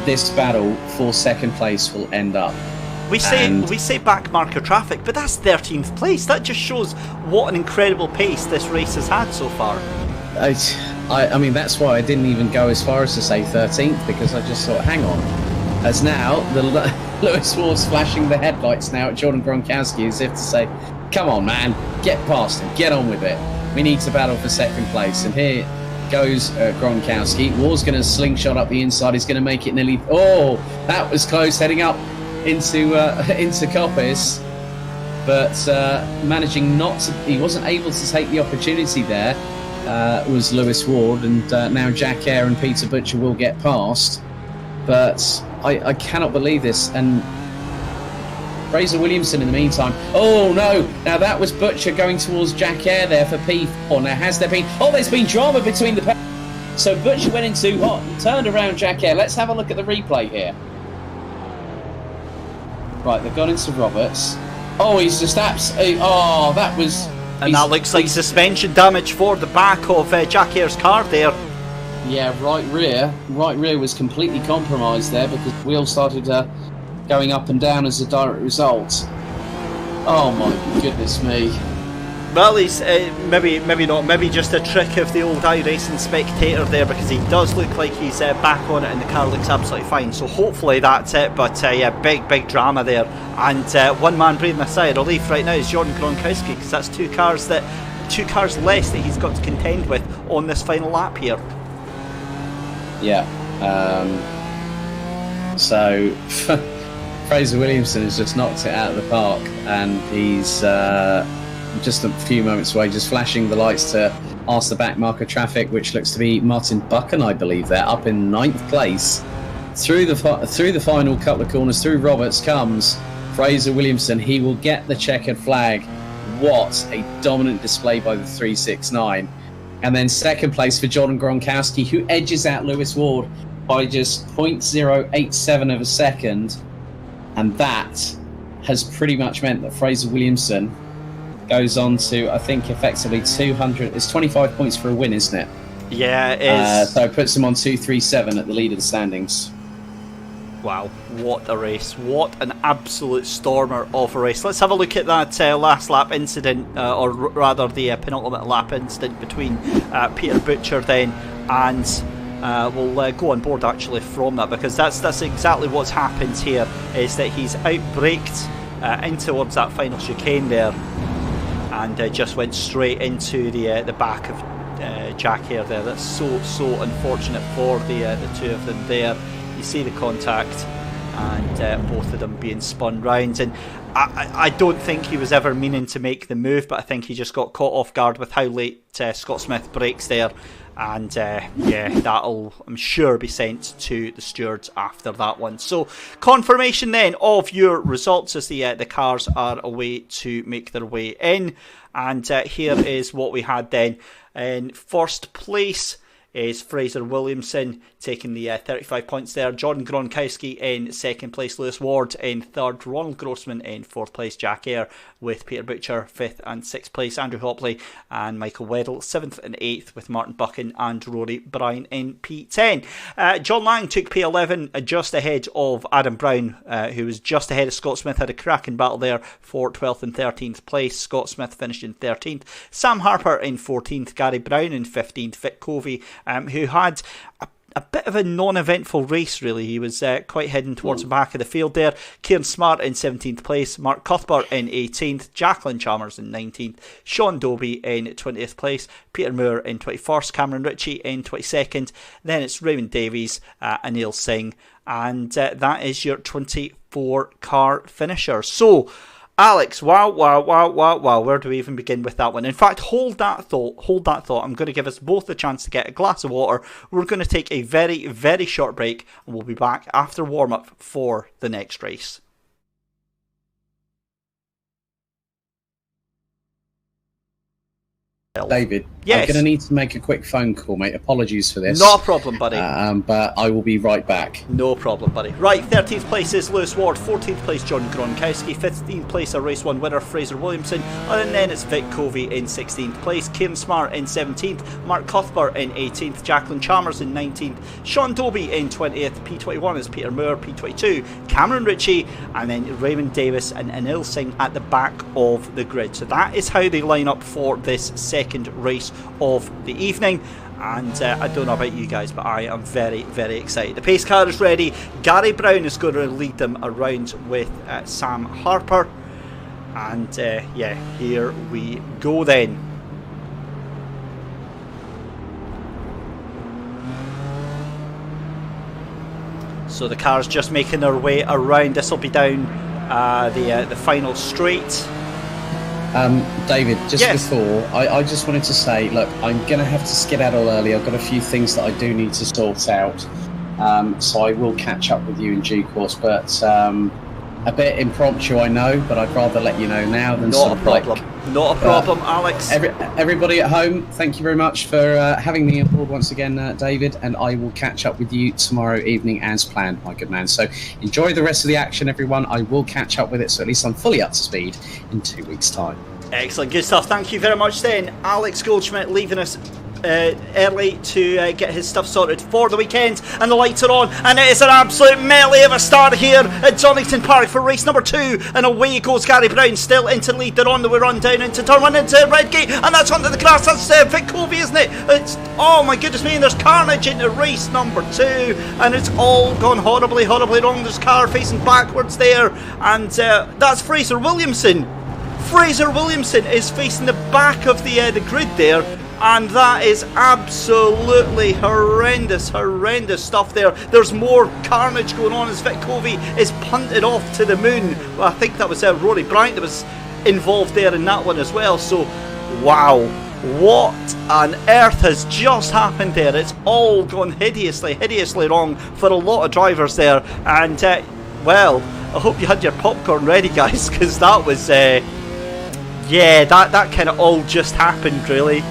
this battle for second place will end up. We say back marker traffic, but that's 13th place. That just shows what an incredible pace this race has had so far. I mean, that's why I didn't even go as far as to say 13th, because I just thought, hang on. As now, Lewis Ward's flashing the headlights now at Jordan Gronkowski as if to say, come on, man, get past him, get on with it. We need to battle for second place. And here goes Gronkowski. Ward's going to slingshot up the inside. He's going to make it nearly... Oh, that was close, heading up into Coppice, but managing not to, he wasn't able to take the opportunity there. Was Lewis Ward, and now Jack Eyre and Peter Butcher will get past, but I cannot believe this. And Fraser Williamson in the meantime, oh no, now that was Butcher going towards Jack Eyre there for P4. Now has there been, there's been drama between the so Butcher went in too hot and turned around Jack Eyre. Let's have a look at the replay here. Right, they've gone into Roberts. Oh, he's just absolutely... Oh, that was... And that looks like suspension damage for the back of Jack Eyre's car there. Yeah, right rear was completely compromised there, because the wheels started going up and down as a direct result. Oh my goodness me. Well, he's maybe not, maybe just a trick of the old iRacing spectator there, because he does look like he's back on it and the car looks absolutely fine. So hopefully that's it. But yeah, big drama there. And one man breathing a sigh of relief right now is Jordan Gronkowski, because that's two cars less that he's got to contend with on this final lap here. Yeah. So Fraser Williamson has just knocked it out of the park, and he's just a few moments away, just flashing the lights to ask the backmarker traffic, which looks to be Martin Buchan, I believe. They're up in 9th place. Through the final couple of corners, through Roberts comes Fraser Williamson. He will get the checkered flag. What a dominant display by the 369. And then second place for Jordan Gronkowski, who edges out Lewis Ward by just 0.087 of a second. And that has pretty much meant that Fraser Williamson goes on to, I think, effectively 200. It's 25 points for a win, isn't it? Yeah, it is. So it puts him on 237 at the lead of the standings. Wow, what a race. What an absolute stormer of a race. Let's have a look at that last lap incident, or rather the penultimate lap incident between Peter Butcher then and... we'll go on board actually from that, because that's exactly what's happened here, is that he's outbraked in towards that final chicane there, and just went straight into the back of Jack Eyre there. That's so unfortunate for the two of them there. You see the contact, and both of them being spun round, and I don't think he was ever meaning to make the move, but I think he just got caught off guard with how late Scott Smith brakes there. And yeah, that'll, I'm sure, be sent to the stewards after that one. So confirmation then of your results as the cars are away to make their way in. And here is what we had then. In first place is Fraser Williamson taking the 35 points there. Jordan Gronkowski in second place. Lewis Ward in third. Ronald Grossman in fourth place. Jack Eyre with Peter Butcher fifth and sixth place. Andrew Hopley and Michael Weddle seventh and eighth, with Martin Buchan and Rory Bryan in P10. John Lang took P11 just ahead of Adam Brown, who was just ahead of Scott Smith. Had a cracking battle there for 12th and 13th place. Scott Smith finished in 13th. Sam Harper in 14th. Gary Brown in 15th. Vic Covey, who had a bit of a non-eventful race, really. He was quite heading towards the back of the field there. Kieran Smart in 17th place. Mark Cuthbert in 18th. Jacqueline Chalmers in 19th. Sean Dobie in 20th place. Peter Moore in 21st. Cameron Ritchie in 22nd. Then it's Raymond Davies, Anil Singh. And that is your 24 car finisher. So, Alex, wow, where do we even begin with that one? In fact, hold that thought. I'm going to give us both the chance to get a glass of water. We're going to take a very, very short break, and we'll be back after warm-up for the next race. David, yes. I'm going to need to make a quick phone call, mate. Apologies for this. Not a problem, buddy. But I will be right back. No problem, buddy. Right, 13th place is Lewis Ward, 14th place John Gronkowski, 15th place a race 1 winner Fraser Williamson, and then it's Vic Covey in 16th place, Kieran Smart in 17th, Mark Cuthbert in 18th, Jacqueline Chalmers in 19th, Sean Dobie in 20th, P21 is Peter Moore, P22 Cameron Ritchie, and then Raymond Davis and Anil Singh at the back of the grid. So that is how they line up for this second race of the evening. And I don't know about you guys, but I am very, very excited. The pace car is ready. Gary Brown is going to lead them around with Sam Harper. And yeah, here we go then. So the car's just making their way around. This will be down the final straight. David, just yes. before, I just wanted to say, look, I'm going to have to skedaddle early. I've got a few things that I do need to sort out. So I will catch up with you in due course. But a bit impromptu, I know, but I'd rather let you know now than not a problem. Not a problem, Alex. Everybody at home, thank you very much for having me on board once again, David, and I will catch up with you tomorrow evening as planned, my good man. So enjoy the rest of the action, everyone. I will catch up with it, so at least I'm fully up to speed in 2 weeks' time. Excellent, good stuff. Thank you very much then. Alex Goldschmidt leaving us early to get his stuff sorted for the weekend, and the lights are on, and it is an absolute melee of a start here at Donington Park for race number 2, and away goes Gary Brown still into the lead. They're on the way run down into turn 1 into Redgate, and that's onto the grass. That's Vic Covey, isn't it? It's, oh my goodness me, and there's carnage into race number 2, and it's all gone horribly wrong. There's a car facing backwards there, and that's Fraser Williamson. Fraser Williamson is facing the back of the grid there, and that is absolutely horrendous stuff there. There's more carnage going on as Vic Covey is punted off to the moon. Well, I think that was Rory Bryant that was involved there in that one as well. So, wow, what on earth has just happened there? It's all gone hideously wrong for a lot of drivers there. And, well, I hope you had your popcorn ready, guys, because that was, yeah, that kind of all just happened, really.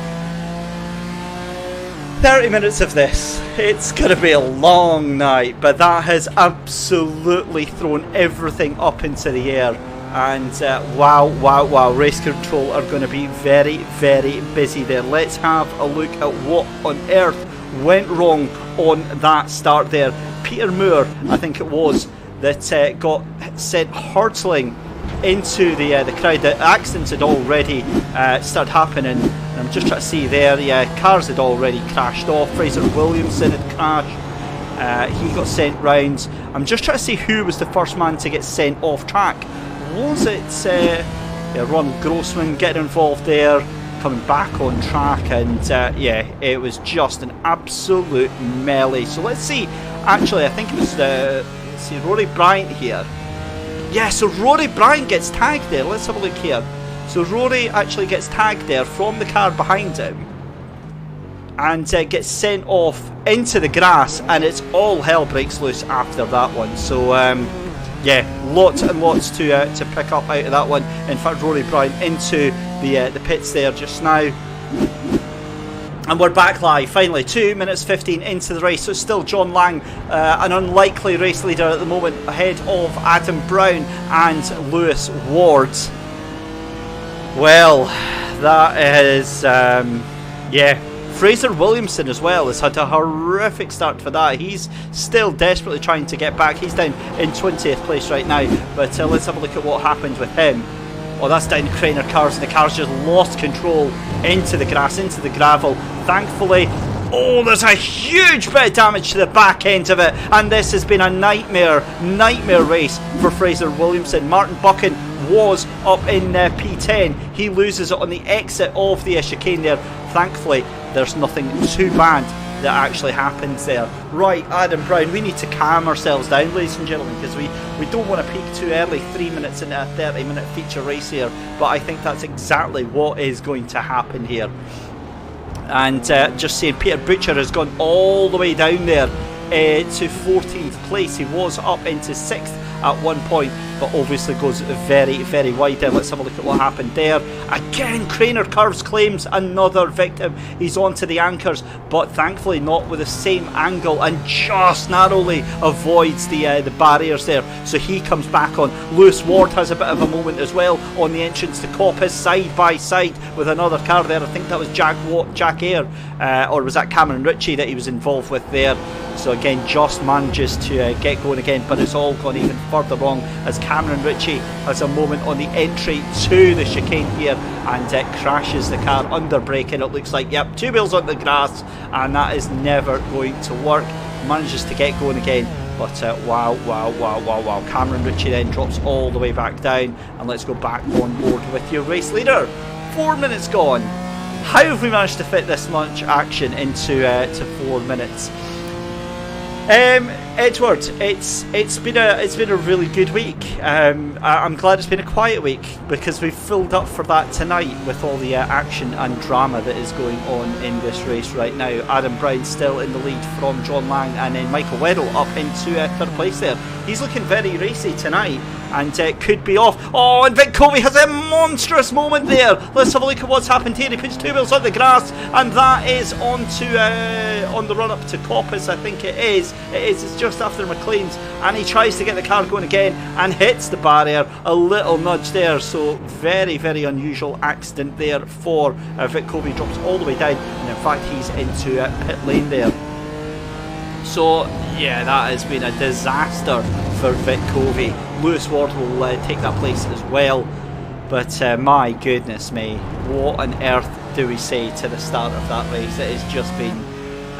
30 minutes of this. It's going to be a long night, but that has absolutely thrown everything up into the air. And wow, race control are going to be very, very busy there. Let's have a look at what on earth went wrong on that start there. Peter Moore, I think it was, that got sent hurtling into the crowd. The accidents had already started happening. I'm just trying to see there, yeah, cars had already crashed off. Fraser Williamson had crashed. He got sent round. I'm just trying to see who was the first man to get sent off track. Was it Ron Grossman getting involved there, coming back on track, and yeah, it was just an absolute melee. So let's see, actually I think it was let's see, Rory Bryant here. Yeah, so Rory Bryant gets tagged there. Let's have a look here. So Rory actually gets tagged there from the car behind him, and gets sent off into the grass, and it's all hell breaks loose after that one. So yeah, lots and lots to pick up out of that one. In fact, Rory Bryant into the pits there just now. And we're back live, finally, 2 minutes 15 into the race. So it's still John Lang, an unlikely race leader at the moment, ahead of Adam Brown and Lewis Ward. Well, that is, yeah, Fraser Williamson as well has had a horrific start for that. He's still desperately trying to get back. He's down in 20th place right now, but let's have a look at what happened with him. Oh, that's down Craner cars, and the car's just lost control into the grass, into the gravel. Thankfully, oh, there's a huge bit of damage to the back end of it, and this has been a nightmare race for Fraser Williamson. Martin Buchan was up in P10. He loses it on the exit of the chicane there. Thankfully, there's nothing too bad that actually happens there. Right, Adam Brown, we need to calm ourselves down, ladies and gentlemen, because we don't want to peak too early, 3 minutes into a 30-minute feature race here, but I think that's exactly what is going to happen here. And just saying, Peter Butcher has gone all the way down there to 14th place. He was up into 6th at one point, but obviously goes very, very wide there. Let's have a look at what happened there. Again, Craner Curves claims another victim. He's onto the anchors, but thankfully not with the same angle, and just narrowly avoids the barriers there. So he comes back on. Lewis Ward has a bit of a moment as well on the entrance to Coppice, side by side with another car there. I think that was Jack Eyre, or was that Cameron Ritchie that he was involved with there. So again, just manages to get going again, but it's all gone even further wrong as Cameron Ritchie has a moment on the entry to the chicane here and crashes the car under braking. It looks like, yep, 2 wheels on the grass, and that is never going to work. Manages to get going again, but wow. Cameron Ritchie then drops all the way back down, and let's go back on board with your race leader. 4 minutes gone. How have we managed to fit this much action into to 4 minutes? Edward, it's been a really good week. I'm glad it's been a quiet week because we've filled up for that tonight with all the action and drama that is going on in this race right now. Adam Brown still in the lead from John Lang, and then Michael Weddle up into 3rd place there. He's looking very racy tonight and could be off. Oh, and Vic Covey has a monstrous moment there. Let's have a look at what's happened here. He puts 2 wheels on the grass, and that is on the run up to Coppice, I think it is. It's just after McLean's, and he tries to get the car going again and hits the barrier. A little nudge there, so very, very unusual accident there for Vic Covey. Drops all the way down, and in fact he's into pit lane there. So yeah, that has been a disaster for Vic Covey. Lewis Ward will take that place as well, but my goodness me, what on earth do we say to the start of that race? It has just been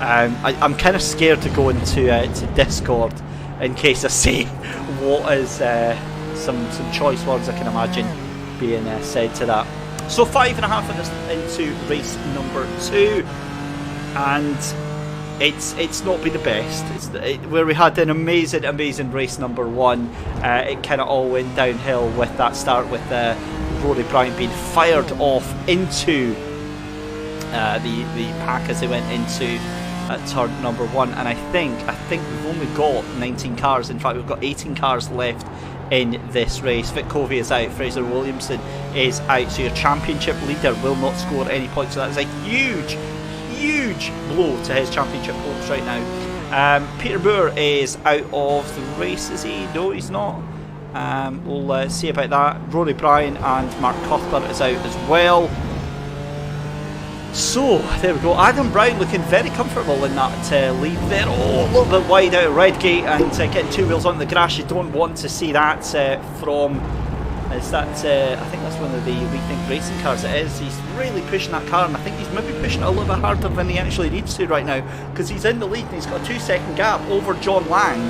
I'm kind of scared to go into to Discord in case I say what is some choice words I can imagine being said to that. So 5.5 minutes into race number 2, and it's not been the best. Where we had an amazing race number 1, it kind of all went downhill with that start with Rory Bryant being fired off into the pack as they went into turn number 1, and I think we've only got 19 cars. In fact, we've got 18 cars left in this race. Vic Covey is out, Fraser Williamson is out, so your championship leader will not score any points. So that is a huge blow to his championship hopes right now. Peter Moore is out of the race, is he? No, he's not. We'll see about that. Rory Bryan and Mark Cuthbert is out as well. So there we go. Adam Brown looking very comfortable in that lead there. Oh, a little bit wide out of Redgate and getting 2 wheels on the grass. You don't want to see that from. Is that? I think that's one of the Rethink Racing cars. It is. He's really pushing that car, and I think he's maybe pushing it a little bit harder than he actually needs to right now, because he's in the lead and he's got a 2-second gap over John Lang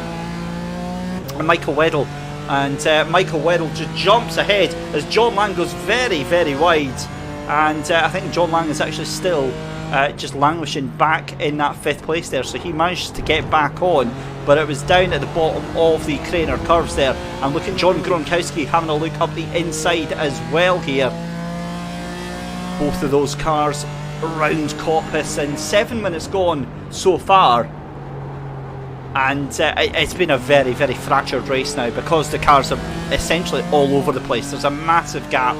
and Michael Weddle. And Michael Weddle just jumps ahead as John Lang goes very, very wide. And I think John Lang is actually still just languishing back in that 5th place there, so he managed to get back on, but it was down at the bottom of the Craner Curves there. And look at John Gronkowski having a look up the inside as well here. Both of those cars around Coppice, and 7 minutes gone so far, and it's been a very, very fractured race now because the cars are essentially all over the place. There's a massive gap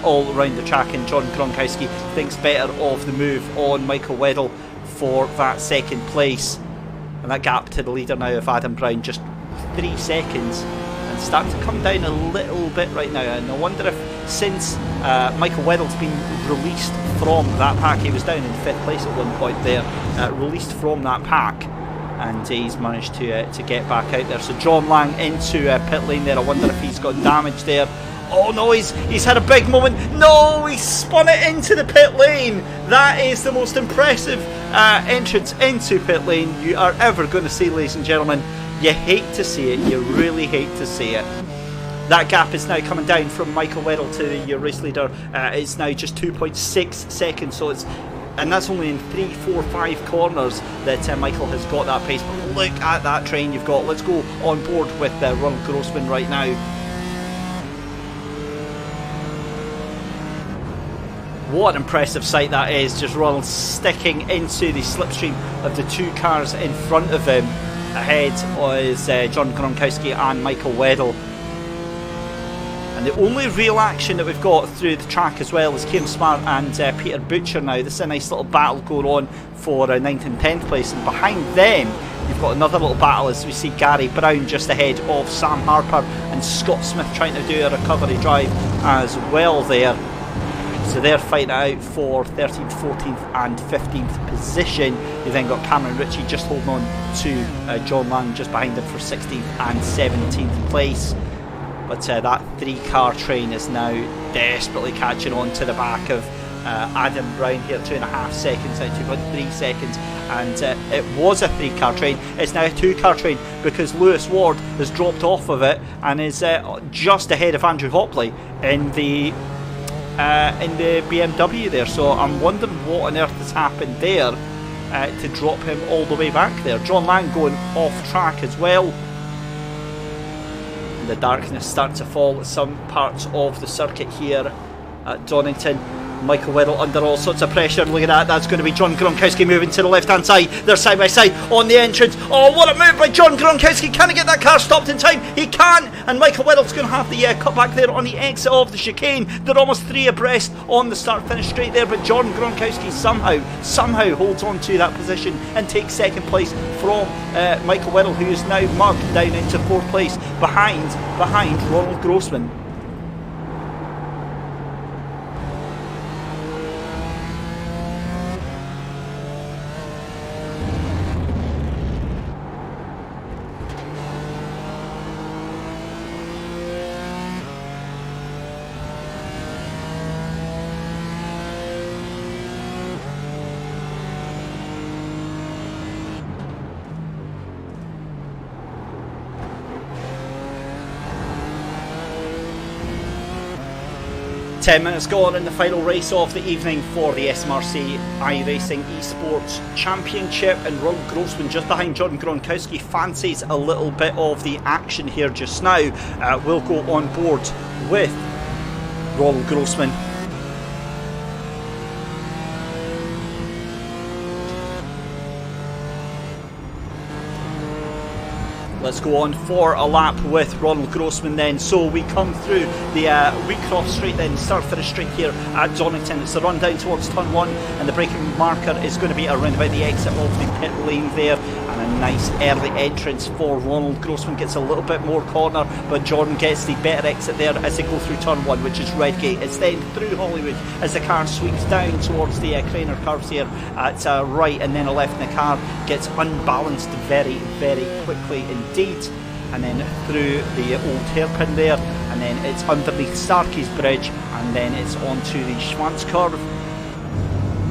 all around the track, and John Gronkowski thinks better of the move on Michael Weddle for that 2nd place, and that gap to the leader now of Adam Brown just 3 seconds, and starting to come down a little bit right now. And I wonder if since Michael Weddle's been released from that pack, he was down in 5th place at one point there, released from that pack, and he's managed to get back out there. So John Lang into pit lane there. I wonder if he's got damage there. Oh no, he's had a big moment. No, he spun it into the pit lane. That is the most impressive entrance into pit lane you are ever going to see, ladies and gentlemen. You hate to see it. You really hate to see it. That gap is now coming down from Michael Weddle to your race leader. It's now just 2.6 seconds, so it's and that's only in 3, 4, 5 corners that Michael has got that pace. But look at that train you've got. Let's go on board with Ronald Grossman right now. What an impressive sight that is, just Ronald sticking into the slipstream of the 2 cars in front of him. Ahead is John Gronkowski and Michael Weddle. And the only real action that we've got through the track as well is Kieran Smart and Peter Butcher now. This is a nice little battle going on for 9th and 10th place. And behind them, you've got another little battle as we see Gary Brown just ahead of Sam Harper and Scott Smith trying to do a recovery drive as well there. So they're fighting out for 13th, 14th and 15th position. You then got Cameron Ritchie just holding on to John Lang just behind him for 16th and 17th place. But that 3-car train is now desperately catching on to the back of Adam Brown here, 2.5 seconds out to 2.3 seconds. And it was a 3-car train, it's now a 2-car train because Lewis Ward has dropped off of it and is just ahead of Andrew Hopley in the BMW there. So I'm wondering what on earth has happened there to drop him all the way back there. John Lang going off track as well. And the darkness starts to fall at some parts of the circuit here at Donington. Michael Weddle under all sorts of pressure. Look at that, that's going to be John Gronkowski moving to the left hand side. They're side by side on the entrance. Oh, what a move by John Gronkowski. Can he get that car stopped in time? He can. And Michael Weddle's going to have the cut back there on the exit of the chicane. They're almost 3 abreast on the start finish straight there, but John Gronkowski somehow holds on to that position and takes 2nd place from Michael Weddle, who is now mugged down into 4th place behind Ronald Grossman. Ten minutes gone in the final race of the evening for the SMRC iRacing Esports Championship, and Ronald Grossman just behind John Gronkowski fancies a little bit of the action here just now. We'll go on board with Ronald Grossman. Let's go on for a lap with Ronald Grossman then. So we come through the Wheatcroft Straight then, start finish straight here at Donington. It's a run down towards turn 1 and the braking marker is going to be around about the exit of the pit lane there. And a nice early entrance for Ronald Grossman, gets a little bit more corner, but Jordan gets the better exit there as they go through turn 1, which is Redgate. It's then through Hollywood as the car sweeps down towards the Craner curves here at right and then a left, and the car gets unbalanced very, very quickly indeed. And then through the old hairpin there, and then it's underneath Starkey's Bridge, and then it's onto the Schwantz curve.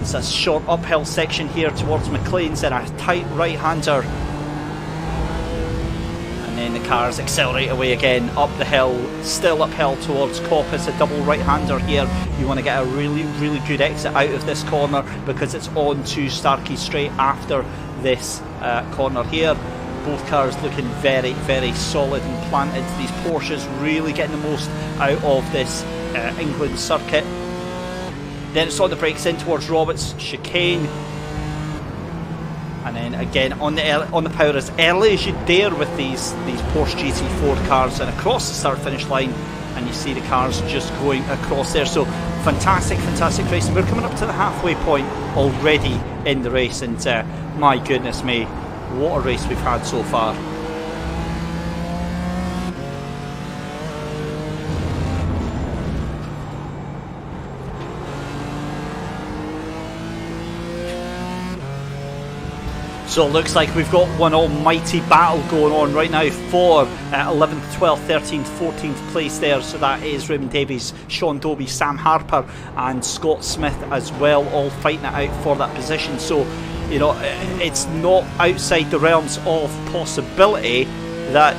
It's a short uphill section here towards McLean's and a tight right-hander. And then the cars accelerate away again up the hill, still uphill towards Coppice, a double right-hander here. You want to get a really, really good exit out of this corner because it's on to Starkey Straight after this corner here. Both cars looking very, very solid and planted. These Porsches really getting the most out of this England circuit. Then it's on the brakes in towards Roberts chicane, and then again on the power as early as you dare with these Porsche GT4 cars, and across the start finish line, and you see the cars just going across there. So fantastic racing. We're coming up to the halfway point already in the race, and my goodness me, what a race we've had so far. So it looks like we've got one almighty battle going on right now for 11th, 12th, 13th, 14th place there. So that is Raymond Davies, Sean Dobie, Sam Harper and Scott Smith as well, all fighting it out for that position. So, you know, it's not outside the realms of possibility that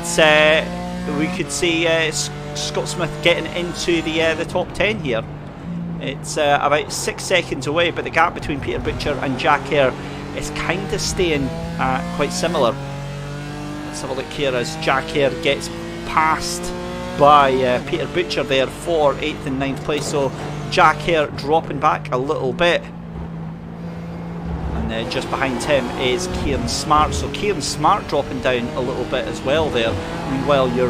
we could see Scott Smith getting into the top 10 here. It's about 6 seconds away, but the gap between Peter Butcher and Jack Hare is kind of staying quite similar. Let's have a look here as Jack Hare gets passed by Peter Butcher there for 8th and 9th place. So Jack Hare dropping back a little bit. And just behind him is Kieran Smart. So Kieran Smart dropping down a little bit as well there. Meanwhile, your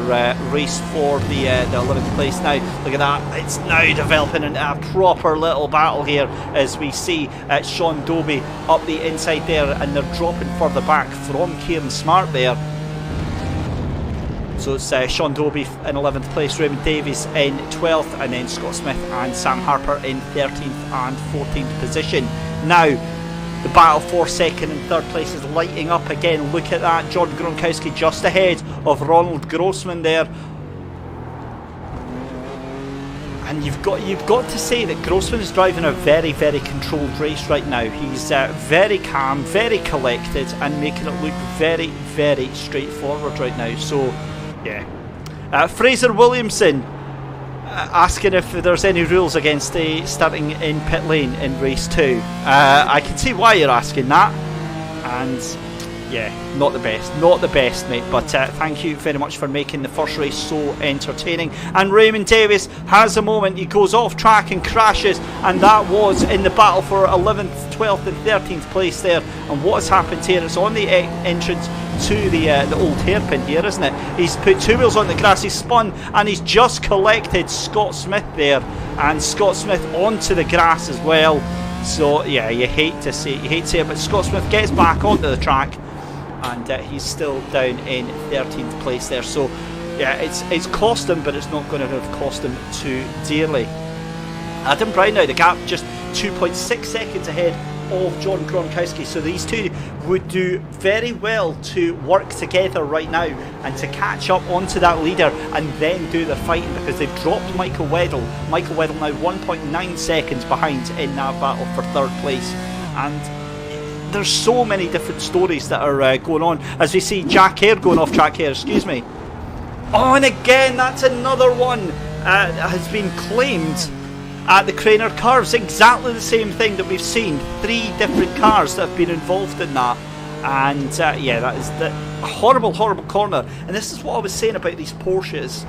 race for the 11th place now. Look at that. It's now developing into a proper little battle here as we see Sean Dobie up the inside there, and they're dropping further back from Kieran Smart there. So it's Sean Dobie in 11th place, Raymond Davies in 12th, and then Scott Smith and Sam Harper in 13th and 14th position. Now, the battle for 2nd and 3rd place is lighting up again. Look at that, Jordan Gronkowski just ahead of Ronald Grossman there. And you've got to say that Grossman is driving a very, very controlled race right now. He's very calm, very collected, and making it look very, very straightforward right now. So, yeah. Fraser Williamson asking if there's any rules against starting in pit lane in race 2. I can see why you're asking that, and yeah, not the best, mate, but thank you very much for making the first race so entertaining. And Raymond Davis has a moment, he goes off track and crashes, and that was in the battle for 11th, 12th and 13th place there. And what has happened here, it's on the entrance to the old hairpin here, isn't it? He's put 2 wheels on the grass, he's spun, and he's just collected Scott Smith there, and Scott Smith onto the grass as well. So yeah, you hate to see it, but Scott Smith gets back onto the track, and he's still down in 13th place there. So yeah, it's cost him, but it's not going to have cost him too dearly. Adam Brown now, the gap just 2.6 seconds ahead of John Gronkowski. So these two would do very well to work together right now and to catch up onto that leader and then do the fighting, because they've dropped Michael Weddle. Michael Weddle now 1.9 seconds behind in that battle for 3rd place. And there's so many different stories that are going on as we see Jack Hare going off track here, excuse me. Oh, and again, that's another one has been claimed at the Craner Curves. Exactly the same thing that we've seen. 3 different cars that have been involved in that. And yeah, that is the horrible, horrible corner. And this is what I was saying about these Porsches.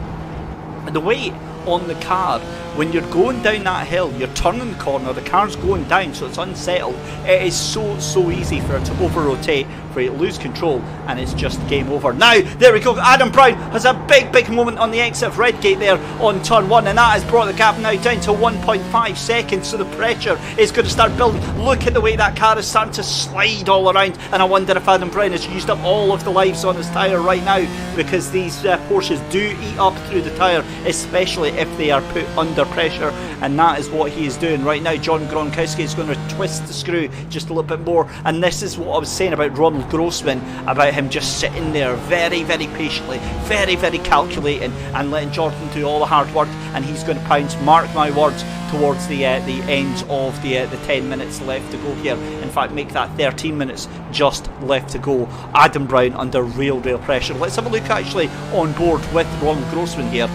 And the weight on the car, when you're going down that hill, you're turning the corner, the car's going down, so it's unsettled. It is so easy for it to over-rotate, for it to lose control, and it's just game over. Now, there we go, Adam Brown has a big moment on the exit of Redgate there on turn 1, and that has brought the gap now down to 1.5 seconds, so the pressure is going to start building. Look at the way that car is starting to slide all around, and I wonder if Adam Brown has used up all of the lives on his tyre right now, because these Porsches do eat up through the tyre, especially if they are put under pressure, and that is what he is doing right now. John Gronkowski is going to twist the screw just a little bit more, and this is what I was saying about Ronald Grossman, about him just sitting there very patiently, very calculating, and letting Jordan do all the hard work, and he's going to pounce, mark my words, towards the end of the 10 minutes left to go here. In fact, make that 13 minutes just left to go. Adam Brown under real pressure. Let's have a look actually on board with Ronald Grossman here.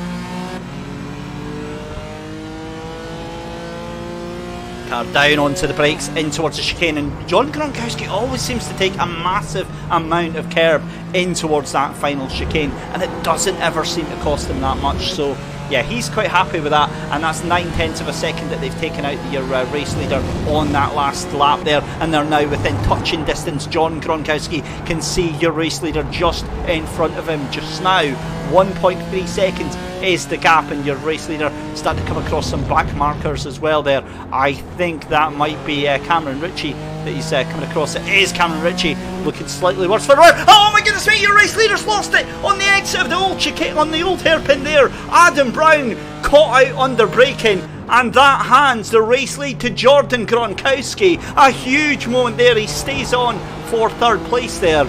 Car down onto the brakes, in towards the chicane, and John Gronkowski always seems to take a massive amount of curb in towards that final chicane, and it doesn't ever seem to cost him that much. So yeah, he's quite happy with that, and that's 9/10 of a second that they've taken out your race leader on that last lap there, and they're now within touching distance. John Gronkowski can see your race leader just in front of him just now. 1.3 seconds is the gap, and your race leader starting to come across some black markers as well there. I think that might be Cameron Ritchie that he's coming across. It is Cameron Ritchie, looking slightly worse for the road. Oh my goodness me, your race leader's lost it on the exit of the old chicane, on the old hairpin there. Adam Brown caught out under braking, and that hands the race lead to Jordan Gronkowski. A huge moment there, he stays on for 3rd place there.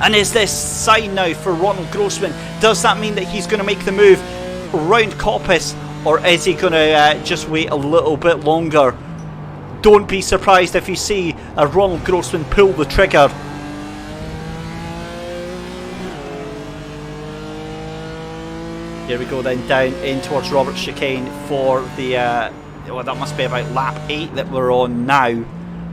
And is this sign now for Ronald Grossman? Does that mean that he's going to make the move round Coppice, or is he going to just wait a little bit longer? Don't be surprised if you see a Ronald Grossman pull the trigger. Here we go then, down in towards Roberts chicane for the well, that must be about lap 8 that we're on now.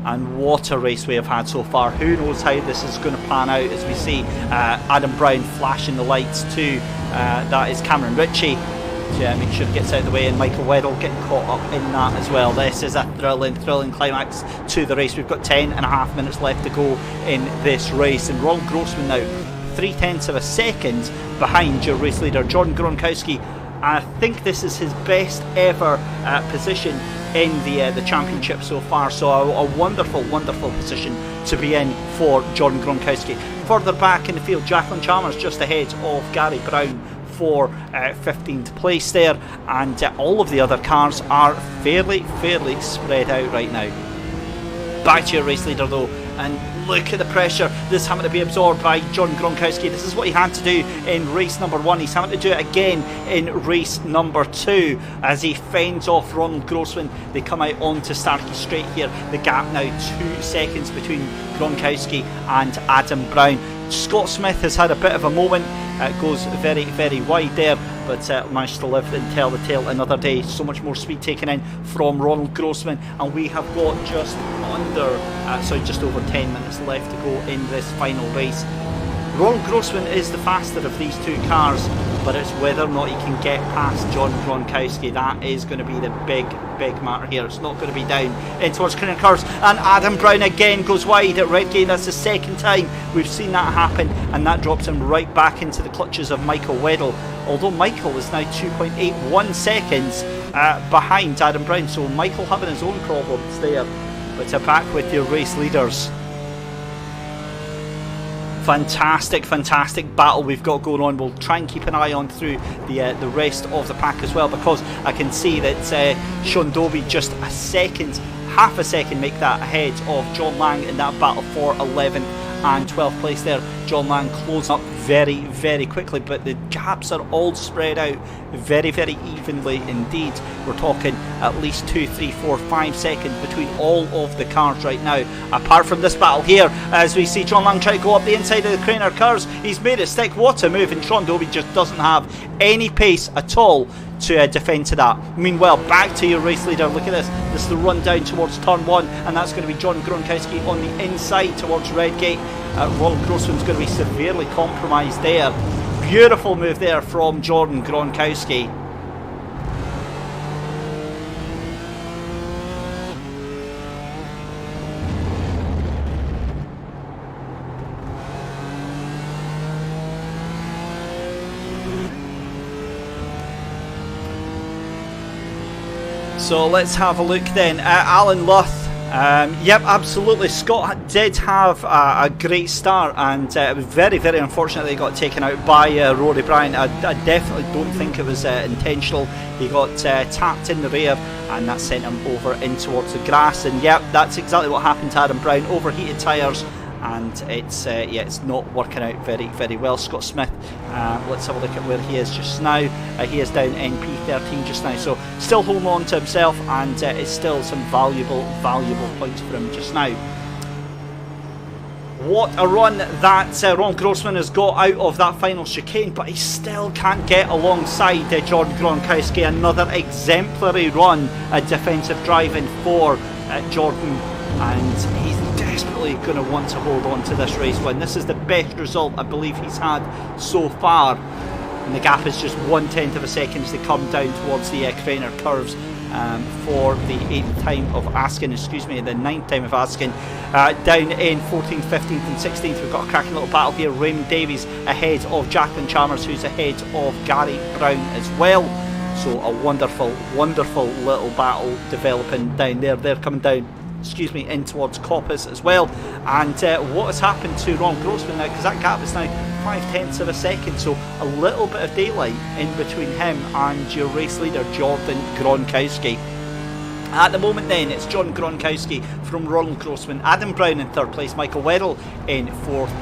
And what a race we have had so far. Who knows how this is going to pan out as we see Adam Brown flashing the lights too. That is Cameron Ritchie to make sure he gets out of the way, and Michael Weddle getting caught up in that as well. This is a thrilling climax to the race. We've got 10.5 minutes left to go in this race, and Ronald Grossman now 0.3 of a second behind your race leader Jordan Gronkowski. I think this is his best ever position in the championship so far, so a wonderful position to be in for Jordan Gronkowski. Further back in the field, Jacqueline Chalmers just ahead of Gary Brown for 15th place there, and all of the other cars are fairly spread out right now. Back to your race leader though, and look at the pressure this having to be absorbed by John Gronkowski. This is what he had to do in race number 1. He's having to do it again in race number 2 as he fends off Ronald Grossman. They come out onto Starkey Straight here. The gap now 2 seconds between Gronkowski and Adam Brown. Scott Smith has had a bit of a moment. Goes very wide there, but managed to live and tell the tale another day. So much more speed taken in from Ronald Grossman, and we have got just over 10 minutes left to go in this final race. Ronald Grossman is the faster of these two cars, but it's whether or not he can get past John Gronkowski. That is going to be the big matter here. It's not going to be down in towards clearing cars, and Adam Brown again goes wide at Redgate. That's the second time we've seen that happen, and that drops him right back into the clutches of Michael Weddle, although Michael is now 2.81 seconds behind Adam Brown, so Michael having his own problems there. But back with your race leaders. Fantastic battle we've got going on. We'll try and keep an eye on through the rest of the pack as well, because I can see that Sean Dobie just half a second make that ahead of John Lang in that battle for 11th and 12th place there. John Lang closing up very quickly, but the gaps are all spread out very evenly indeed. We're talking at least 2, 3, 4, 5 seconds between all of the cars right now, apart from this battle here as we see John Lang try to go up the inside of the Craner cars. He's made it stick. What a move, and Sean Dobie just doesn't have any pace at all to defend to that. Meanwhile, back to your race leader. Look at this. This is the run down towards turn 1, and that's going to be John Gronkowski on the inside towards Redgate. Ronald Grossman's going to be severely compromised there. Beautiful move there from Jordan Gronkowski. So let's have a look then at Alan Luth. Yep, absolutely. Scott did have a great start, and it was very unfortunate that he got taken out by Rory Bryan. I definitely don't think it was intentional. He got tapped in the rear, and that sent him over in towards the grass. And yep, that's exactly what happened to Adam Brown. Overheated tyres, and it's not working out very well. Scott Smith, let's have a look at where he is just now. He is down in P13 just now, so still holding on to himself, and it's still some valuable points for him just now. What a run that Ron Grossman has got out of that final chicane, but he still can't get alongside Jordan Gronkowski. Another exemplary run, defensive driving for Jordan, and he's desperately going to want to hold on to this race win. This is the best result I believe he's had so far, and the gap is just 1/10 of a second as they come down towards the Craner curves for the 9th time of asking. Down in 14th, 15th and 16th we've got a cracking little battle here. Raymond Davies ahead of Jacqueline Chalmers, who's ahead of Gary Brown as well. So a wonderful little battle developing down there. They're coming down in towards Coppice as well. And what has happened to Ron Grossman now, because that gap is now 0.5 of a second, so a little bit of daylight in between him and your race leader Jordan Gronkowski. At the moment then, it's John Gronkowski from Ronald Grossman, Adam Brown in 3rd place, Michael Weddle in 4th,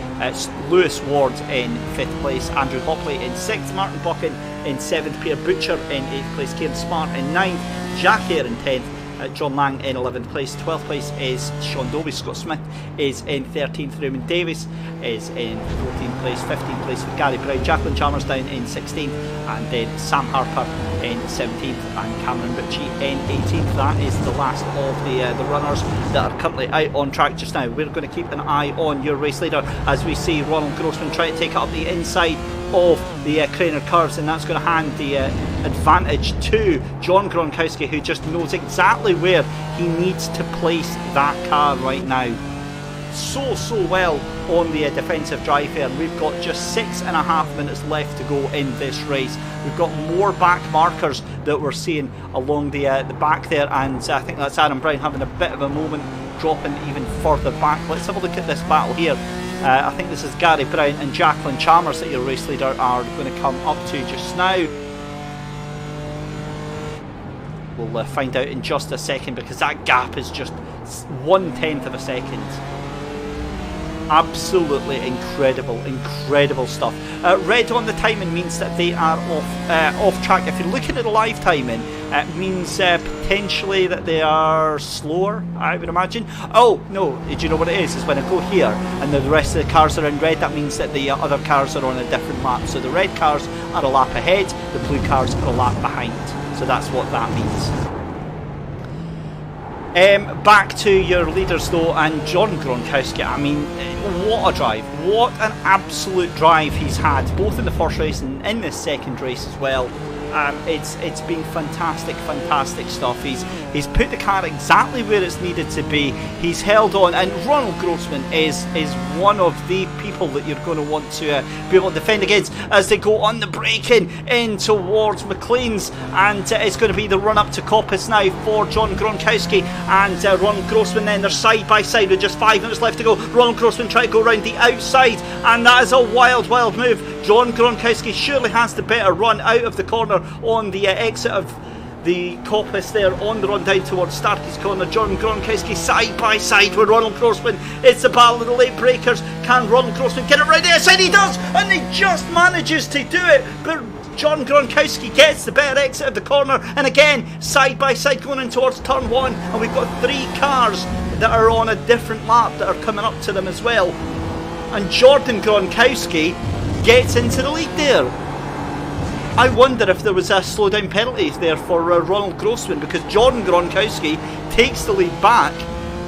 Lewis Ward in 5th place, Andrew Hopley in 6th, Martin Buchan in 7th, Pierre Butcher in 8th place, Kieran Smart in 9th, Jack Hare in 10th, John Lang in 11th place. 12th place is Sean Dobie. Scott Smith is in 13th. Raymond Davies is in 14th place. 15th place for Gary Brown. Jacqueline Chalmers down in 16th, and then Sam Harper in 17th, and Cameron Ritchie in 18th. That is the last of the runners that are currently out on track just now. We're going to keep an eye on your race leader as we see Ronald Grossman try to take it up the inside of the Craner curves, and that's going to hand the advantage to John Gronkowski, who just knows exactly where he needs to place that car right now. So well on the defensive drive here. We've got just 6.5 minutes left to go in this race. We've got more back markers that we're seeing along the back there, and I think that's Adam Brown having a bit of a moment, dropping even further back. Let's have a look at this battle here. I think this is Gary Brown and Jacqueline Chalmers that your race leader are going to come up to just now. We'll find out in just a second, because that gap is just 1/10 of a second. Absolutely incredible stuff. Red on the timing means that they are off track. If you're looking at the live timing, it means potentially that they are slower, I would imagine. Oh no, do you know what it is? Is when I go here and the rest of the cars are in red, that means that the other cars are on a different lap. So the red cars are a lap ahead, the blue cars are a lap behind. So that's what that means. Back to your leaders though, and John Gronkowski. I mean, what a drive, what an absolute drive he's had, both in the first race and in this second race as well. It's been fantastic stuff. He's put the car exactly where it's needed to be. He's held on, and Ronald Grossman is one of the people that you're going to want to be able to defend against as they go on the braking in towards McLean's, and it's going to be the run up to Coppice now for John Gronkowski and Ronald Grossman. Then they're side by side with just 5 minutes left to go. Ronald Grossman trying to go around the outside, and that is a wild move. John Gronkowski surely has the better run out of the corner on the exit of the Coppice there, on the run down towards Starkey's Corner. John Gronkowski side by side with Ronald Grossman. It's the battle of the late breakers. Can Ronald Grossman get it right there? He does, and he just manages to do it, but John Gronkowski gets the better exit of the corner, and again side by side going in towards turn 1, and we've got 3 cars that are on a different lap that are coming up to them as well, and Jordan Gronkowski gets into the lead there. I wonder if there was a slow down penalty there for Ronald Grossman, because Jordan Gronkowski takes the lead back,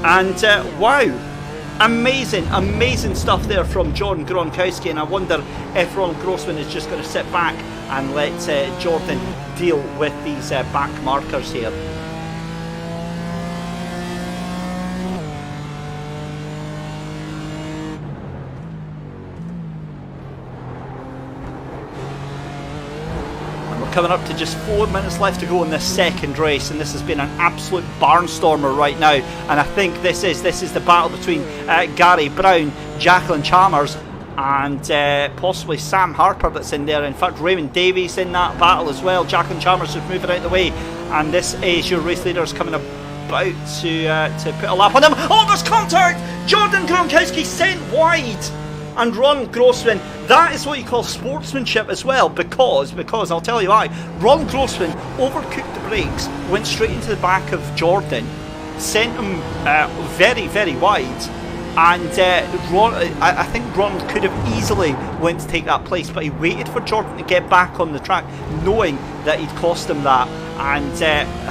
and wow, amazing stuff there from Jordan Gronkowski, and I wonder if Ronald Grossman is just going to sit back and let Jordan deal with these back markers here. Coming up to just 4 minutes left to go in this second race, and this has been an absolute barnstormer right now, and I think this is the battle between Gary Brown, Jacqueline Chalmers, and possibly Sam Harper that's in there. In fact, Raymond Davies in that battle as well. Jacqueline Chalmers is moving out of the way, and this is your race leaders coming about to put a lap on them. Oh, there's contact! Jordan Gronkowski sent wide, and Ronald Grossman, that is what you call sportsmanship as well, because I'll tell you why. Ronald Grossman overcooked the brakes, went straight into the back of Jordan, sent him very wide, and I think Ronald could have easily went to take that place, but he waited for Jordan to get back on the track, knowing that he'd cost him that, and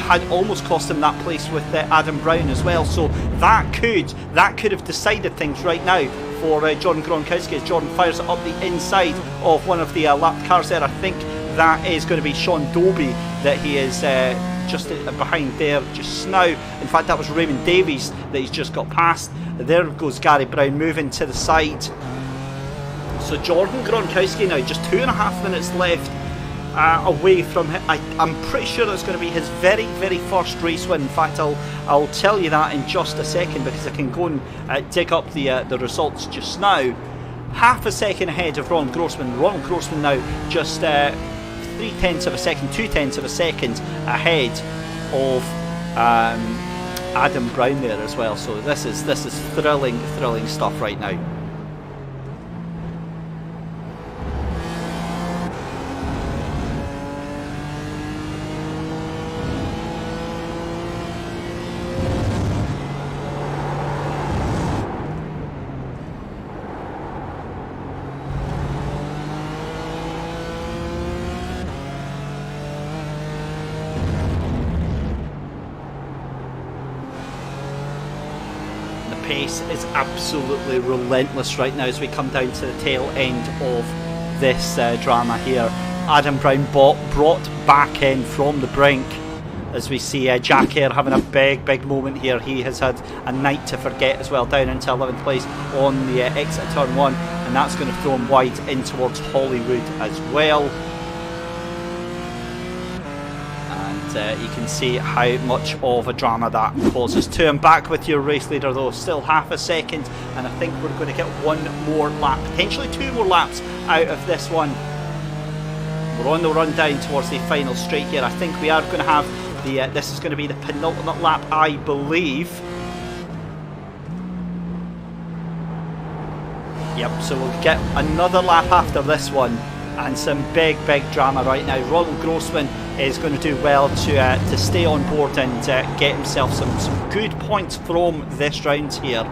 had almost cost him that place with Adam Brown as well. So that could have decided things right now for John Gronkowski as Jordan fires it up the inside of one of the lapped cars there. I think that is going to be Sean Dobie that he is just behind there just now. In fact, that was Raymond Davies that he's just got past. There goes Gary Brown moving to the side. So Jordan Gronkowski now just 2.5 minutes left away from him. I'm pretty sure that's going to be his very first race win. In fact, I'll tell you that in just a second, because I can go and dig up the results just now. Half a second ahead of Ronald Grossman. Ronald Grossman now just 0.3 of a second, 0.2 of a second ahead of Adam Brown there as well. So this is thrilling stuff right now. pace is absolutely relentless right now as we come down to the tail end of this drama here. Adam Brown brought back in from the brink, as we see Jack Hare having a big moment here. He has had a night to forget as well, down into 11th place on the exit of turn 1, and that's going to throw him wide in towards Hollywood as well. And you can see how much of a drama that causes to him. Back with your race leader though, still half a second, and I think we're going to get one more lap, potentially 2 more laps out of this one. We're on the run down towards the final straight here. I think we are going to have this is going to be the penultimate lap, I believe. Yep, so we'll get another lap after this one, and some big drama right now. Ronald Grossman is going to do well to stay on board and get himself some good points from this round here.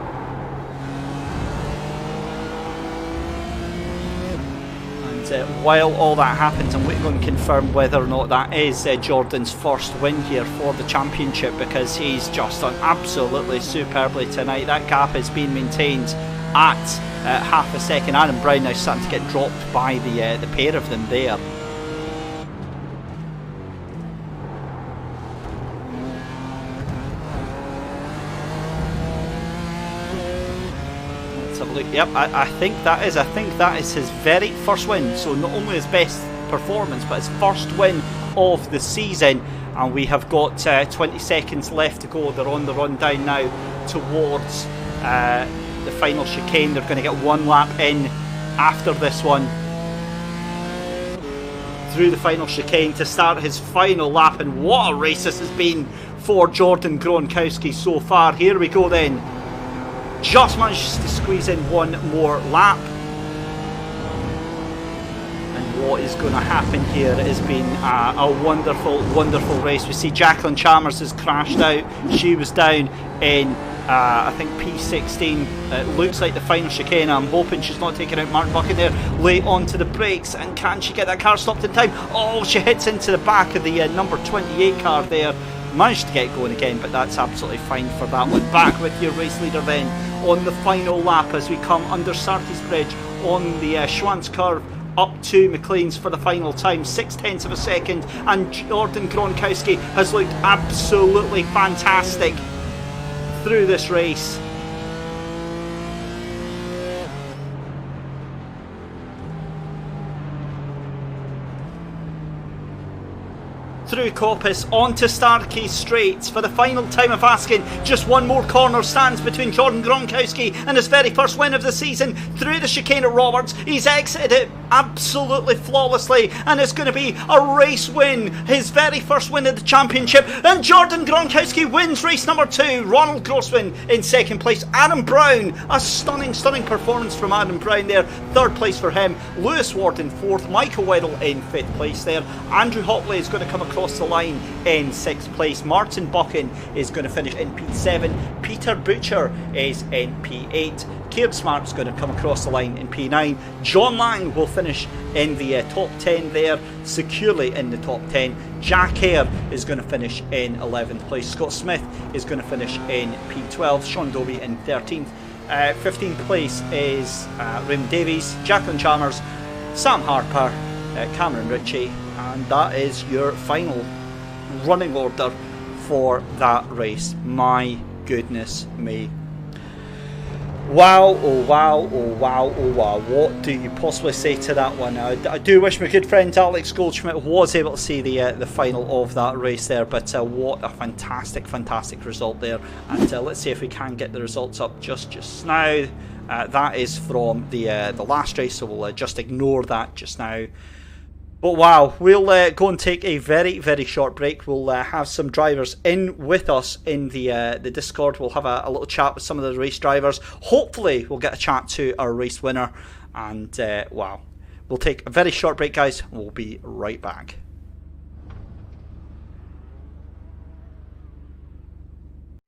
While all that happens, I'm going to confirm whether or not that is Jordan's first win here for the championship, because he's just done absolutely superbly tonight. That gap has been maintained at half a second. Adam Brown now starting to get dropped by the pair of them there. Yep, I think that is his very first win. So not only his best performance, but his first win of the season. And we have got 20 seconds left to go. They're on the run down now towards the final chicane. They're going to get one lap in after this one through the final chicane to start his final lap. And what a race this has been for Jordan Gronkowski so far. Here we go then. Just managed to squeeze in one more lap. And what is going to happen here has been a wonderful race. We see Jacqueline Chalmers has crashed out. She was down in I think P16. It looks like the final chicane. I'm hoping she's not taking out Mark Buchan there late onto the brakes. And can she get that car stopped in time? Oh, she hits into the back of the number 28 car there. Managed to get going again, but that's absolutely fine for that one. Back with your race leader then on the final lap as we come under Sartys Bridge on the Schwanz curve up to McLean's for the final time. 0.6 of a second, and Jordan Gronkowski has looked absolutely fantastic through this race. Through Coppice onto Starkey Straits for the final time of asking. Just one more corner stands between Jordan Gronkowski and his very first win of the season. Through the chicane at Roberts, he's exited it absolutely flawlessly, and it's going to be a race win, his very first win of the championship. And Jordan Gronkowski wins race number 2. Ronald Grossman in second place. Adam Brown, a stunning performance from Adam Brown there. Third place for him. Lewis Ward in fourth. Michael Weddle in fifth place there. Andrew Hopley is going to come across the line in 6th place. Martin Buchan is going to finish in P7. Peter Butcher is in P8. Caird Smart's going to come across the line in P9. John Lang will finish in the top 10 there, securely in the top 10. Jack Hare is going to finish in 11th place. Scott Smith is going to finish in P12. Sean Dobie in 13th. 15th place is Raymond Davies, Jacqueline Chalmers, Sam Harper, Cameron Ritchie, and that is your final running order for that race. My goodness me. Wow, oh wow, oh wow, oh wow. What do you possibly say to that one? I do wish my good friend Alex Goldschmidt was able to see the final of that race there, but what a fantastic result there. And let's see if we can get the results up just now. That is from the last race, so we'll just ignore that just now. But wow, we'll go and take a very short break. We'll have some drivers in with us in the Discord. We'll have a little chat with some of the race drivers. Hopefully we'll get a chat to our race winner. And wow, we'll take a very short break, guys. We'll be right back.